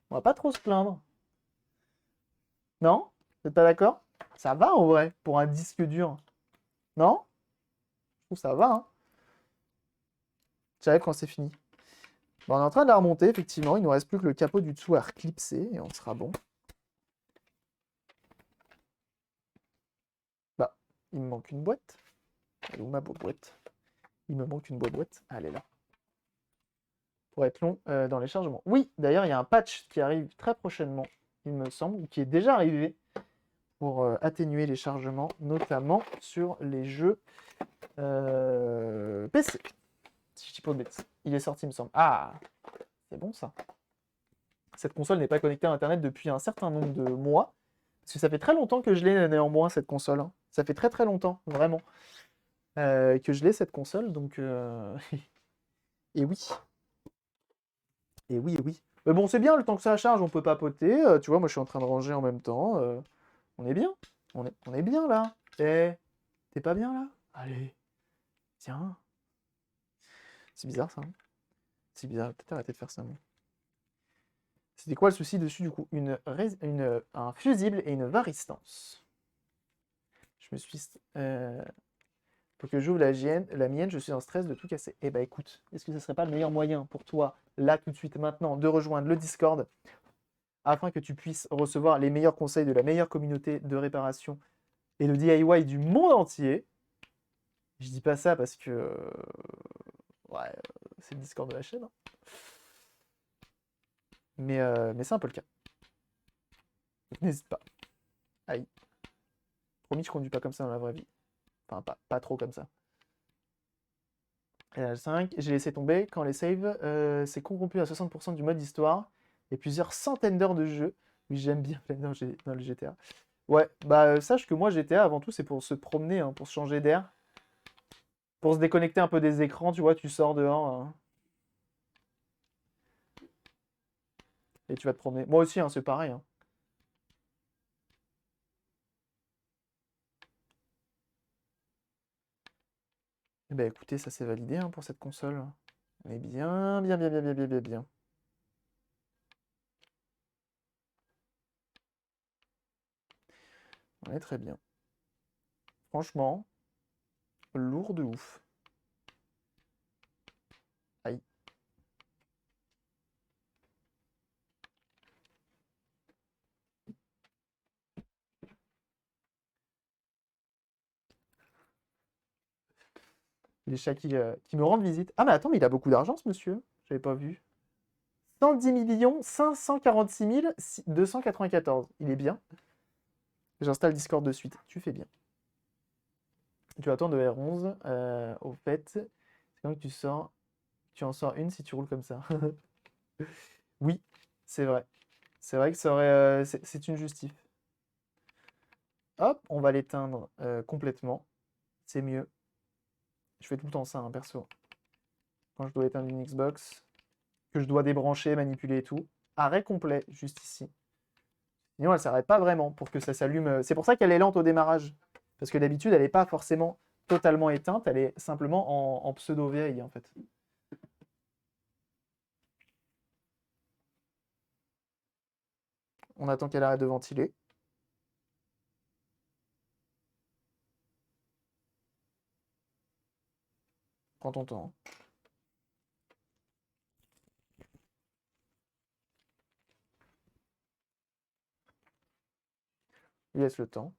Speaker 1: On va pas trop se plaindre. Non? Vous n'êtes pas d'accord? Ça va en vrai, pour un disque dur. Non? Je trouve que ça va. Hein. J'arrive quand c'est fini. Bon, on est en train de la remonter, effectivement. Il nous reste plus que le capot du dessous à reclipser et on sera bon. Bah, il me manque une boîte. Elle est où ma boîte? Il me manque une boîte. Ah, elle est là. Pour être long dans les chargements. Oui, d'ailleurs, il y a un patch qui arrive très prochainement, il me semble, ou qui est déjà arrivé pour atténuer les chargements, notamment sur les jeux PC. Si je dis pas de bêtises. Il est sorti, il me semble. Ah, c'est bon ça. Cette console n'est pas connectée à Internet depuis un certain nombre de mois. Parce que ça fait très longtemps que je l'ai néanmoins, cette console. Hein. Ça fait très très longtemps, vraiment, que je l'ai, cette console. Donc, et oui. Et oui, et oui. Mais bon, c'est bien, le temps que ça charge, on peut papoter. Tu vois, moi, je suis en train de ranger en même temps. On est bien. On est bien, là. Eh, t'es pas bien, là? Allez, tiens. C'est bizarre, ça. Hein. C'est bizarre. Peut-être arrêter de faire ça, moi. C'était quoi le souci dessus, du coup? Un fusible et une varistance. Je me suis... pour que j'ouvre la mienne, je suis en stress de tout casser. Eh bah écoute, est-ce que ce serait pas le meilleur moyen pour toi, là, tout de suite, maintenant, de rejoindre le Discord, afin que tu puisses recevoir les meilleurs conseils de la meilleure communauté de réparation et de DIY du monde entier? Je dis pas ça parce que... ouais, c'est le Discord de la chaîne. Hein. Mais c'est un peu le cas. Donc, n'hésite pas. Aïe. Promis, je conduis pas comme ça dans la vraie vie. Enfin, pas trop comme ça. Et 5, j'ai laissé tomber quand les saves s'est corrompu à 60% du mode histoire et plusieurs centaines d'heures de jeu. Oui, j'aime bien dans le GTA. Ouais, bah sache que moi GTA avant tout c'est pour se promener, hein, pour se changer d'air, pour se déconnecter un peu des écrans, tu vois, tu sors dehors hein, et tu vas te promener. Moi aussi, hein, c'est pareil. Hein. Eh ben écoutez, ça s'est validé hein, pour cette console. On est bien, bien, bien, bien, bien, bien, bien, bien. On est très bien. Franchement, lourd de ouf. Aïe. Les chats qui me rendent visite. Ah mais attends, mais il a beaucoup d'argent ce monsieur. J'avais pas vu. 110 546 294. Il est bien. J'installe Discord de suite. Tu fais bien. Tu attends de R11. Au fait, c'est quand que tu en sors une si tu roules comme ça. Oui, c'est vrai. C'est vrai que ça aurait, c'est une justif. Hop, on va l'éteindre complètement. C'est mieux. Je fais tout le temps ça, hein, perso. Quand je dois éteindre une Xbox, que je dois débrancher, manipuler et tout. Arrêt complet, juste ici. Sinon, elle ne s'arrête pas vraiment pour que ça s'allume. C'est pour ça qu'elle est lente au démarrage. Parce que d'habitude, elle n'est pas forcément totalement éteinte, elle est simplement en pseudo-veille, en fait. On attend qu'elle arrête de ventiler. Prends ton temps. Lui laisse le temps.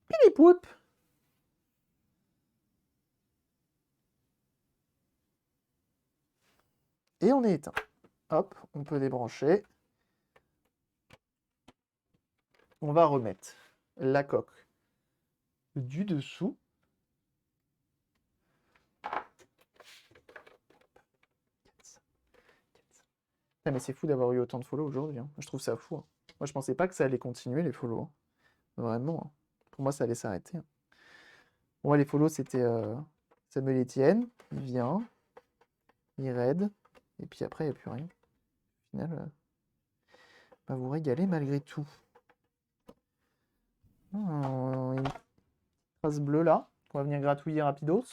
Speaker 1: Pip poup. Et on est éteint. Hop, on peut débrancher. On va remettre la coque du dessous. Ah, mais c'est fou d'avoir eu autant de follow aujourd'hui, hein. Je trouve ça fou, hein. Moi, je pensais pas que ça allait continuer, les follow, hein. Vraiment, hein. Pour moi, ça allait s'arrêter, hein. Pour moi, les follow, c'était Samuel Etienne, il vient, il raid, et puis après, il n'y a plus rien. Au final, va vous régaler malgré tout. Une trace bleue là, on va venir gratouiller rapidos,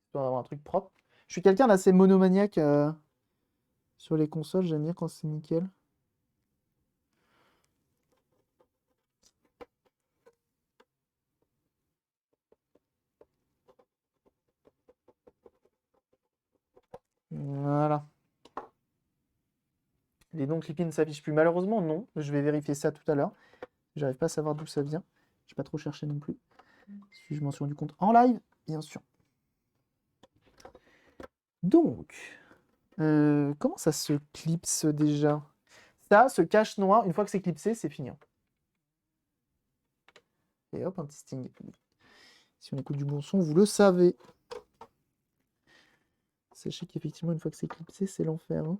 Speaker 1: histoire d'avoir un truc propre. Je suis quelqu'un d'assez monomaniaque sur les consoles, j'aime bien quand c'est nickel. Voilà. Les noms Clippy ne s'affichent plus. Malheureusement, non. Je vais vérifier ça tout à l'heure. J'arrive pas à savoir d'où ça vient. J'ai pas trop cherché non plus. Si je m'en suis rendu compte en live, bien sûr. Donc, comment ça se clipse déjà? Ça, ce cache noir, une fois que c'est clipsé, c'est fini, hein. Et hop, un petit sting. Si on écoute du bon son, vous le savez. Sachez qu'effectivement, une fois que c'est clipsé, c'est l'enfer, hein.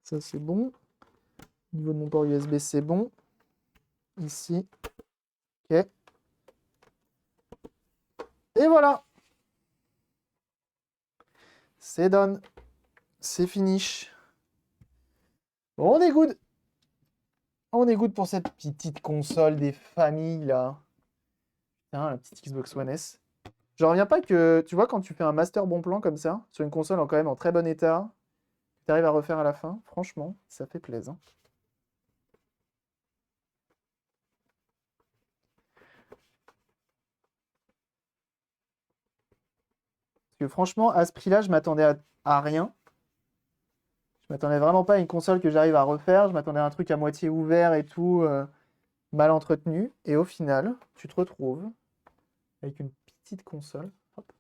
Speaker 1: Ça, c'est bon. Au niveau de mon port USB, c'est bon. Ici. Ok. Et voilà. C'est done. C'est finish. On est good. On est good pour cette petite console des familles, là. Putain, la petite Xbox One S. Je reviens pas que, tu vois, quand tu fais un master bon plan comme ça, sur une console quand même en très bon état, tu arrives à refaire à la fin, franchement, ça fait plaisir. Parce que franchement, à ce prix-là, je m'attendais à rien. Je m'attendais vraiment pas à une console que j'arrive à refaire. Je m'attendais à un truc à moitié ouvert et tout, mal entretenu. Et au final, tu te retrouves avec une petite console. Hop.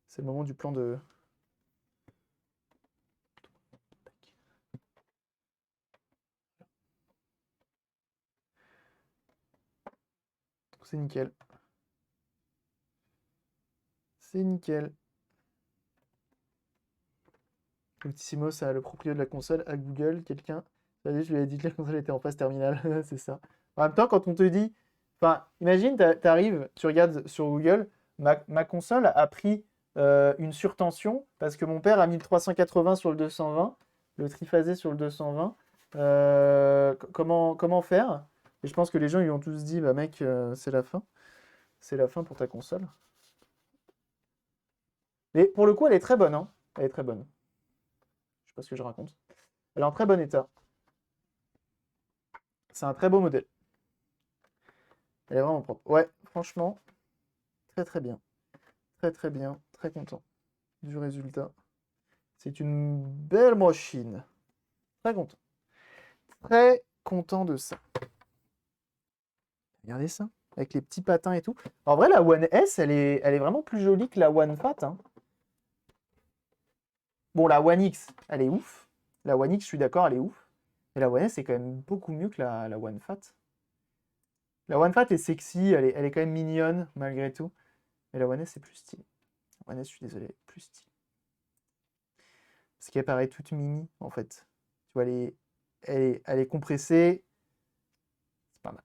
Speaker 1: C'est le moment du plan de... C'est nickel. C'est nickel. Ultissimo, ça, le propriétaire de la console, à Google, quelqu'un, je lui ai dit que la console était en phase terminale, c'est ça. En même temps, quand on te dit, enfin, imagine, t'arrives, tu regardes sur Google, ma console a pris une surtension parce que mon père a mis le 380 sur le 220, le triphasé sur le 220. Comment faire? Et je pense que les gens ils ont tous dit, bah mec, c'est la fin. C'est la fin pour ta console. Mais pour le coup, elle est très bonne, hein. Elle est très bonne. Je sais pas ce que je raconte. Elle est en très bon état. C'est un très beau modèle. Elle est vraiment propre. Ouais, franchement, très très bien. Très très bien. Très content du résultat. C'est une belle machine. Très content. Très content de ça. Regardez ça. Avec les petits patins et tout. En vrai, la One S, elle est vraiment plus jolie que la One Fat, hein. Bon, la One X, elle est ouf. La One X, je suis d'accord, elle est ouf. Mais la One S, c'est quand même beaucoup mieux que la One Fat. La One Fat est sexy, elle est quand même mignonne, malgré tout. Mais la One S, c'est plus stylé. La One S, je suis désolé, plus stylé. Parce qu'elle paraît toute mini, en fait. Tu vois, elle est compressée. C'est pas mal.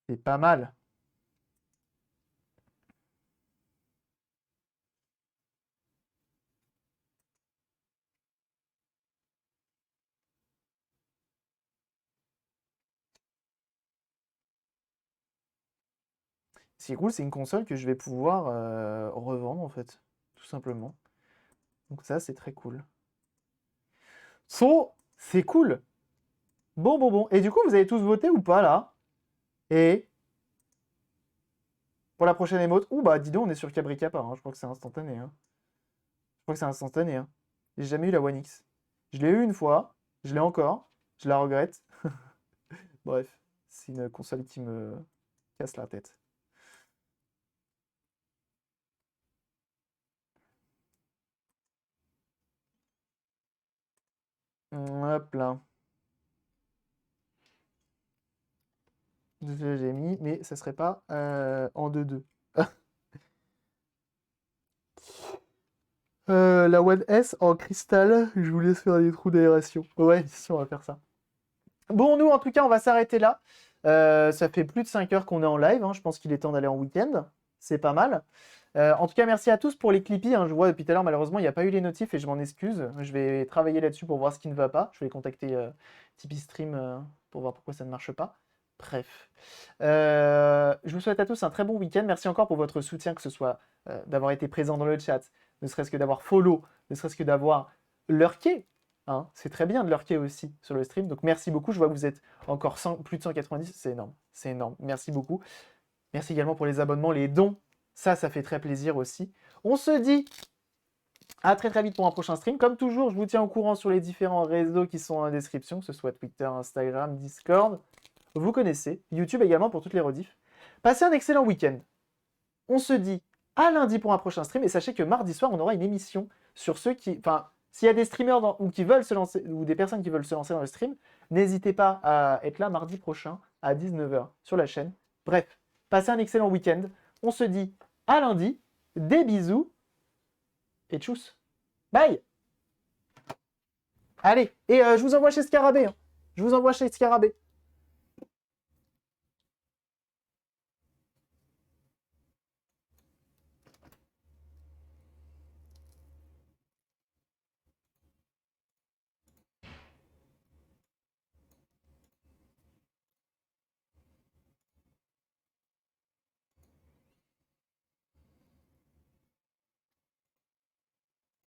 Speaker 1: C'est pas mal. Ce qui est cool, c'est une console que je vais pouvoir revendre, en fait. Tout simplement. Donc ça, c'est très cool. So, c'est cool. Bon, bon, bon. Et du coup, vous avez tous voté ou pas, là? Et pour la prochaine émote, ouh, bah dis donc, on est sur Cabricapa, hein. Je crois que c'est instantané, hein. Je crois que c'est instantané, hein. J'ai jamais eu la One X. Je l'ai eu une fois, je l'ai encore, je la regrette. Bref, c'est une console qui me casse la tête. Hop là. J'ai mis, mais ça serait pas en 2-2. La One S en cristal, je vous laisse faire des trous d'aération. Ouais, si, on va faire ça. Bon, nous, en tout cas, on va s'arrêter là. Ça fait plus de 5 heures qu'on est en live. Hein. Je pense qu'il est temps d'aller en week-end. C'est pas mal. En tout cas, merci à tous pour les clippies. Hein. Je vois depuis tout à l'heure, malheureusement, il n'y a pas eu les notifs et je m'en excuse. Je vais travailler là-dessus pour voir ce qui ne va pas. Je vais contacter Tipeee Stream pour voir pourquoi ça ne marche pas. Bref. Je vous souhaite à tous un très bon week-end. Merci encore pour votre soutien, que ce soit d'avoir été présent dans le chat, ne serait-ce que d'avoir follow, ne serait-ce que d'avoir lurké. Hein. C'est très bien de lurker aussi sur le stream. Donc merci beaucoup. Je vois que vous êtes encore plus de 190. C'est énorme. C'est énorme. Merci beaucoup. Merci également pour les abonnements, les dons. Ça fait très plaisir aussi. On se dit à très très vite pour un prochain stream. Comme toujours, je vous tiens au courant sur les différents réseaux qui sont en description, que ce soit Twitter, Instagram, Discord. Vous connaissez. YouTube également pour toutes les rediffs. Passez un excellent week-end. On se dit à lundi pour un prochain stream. Et sachez que mardi soir, on aura une émission sur ceux qui... Enfin, s'il y a des streamers ou qui veulent se lancer, ou des personnes qui veulent se lancer dans le stream, n'hésitez pas à être là mardi prochain à 19h sur la chaîne. Bref, passez un excellent week-end. On se dit à lundi. Des bisous. Et tchuss. Bye. Allez, et je vous envoie chez Scarabée. Hein. Je vous envoie chez Scarabée.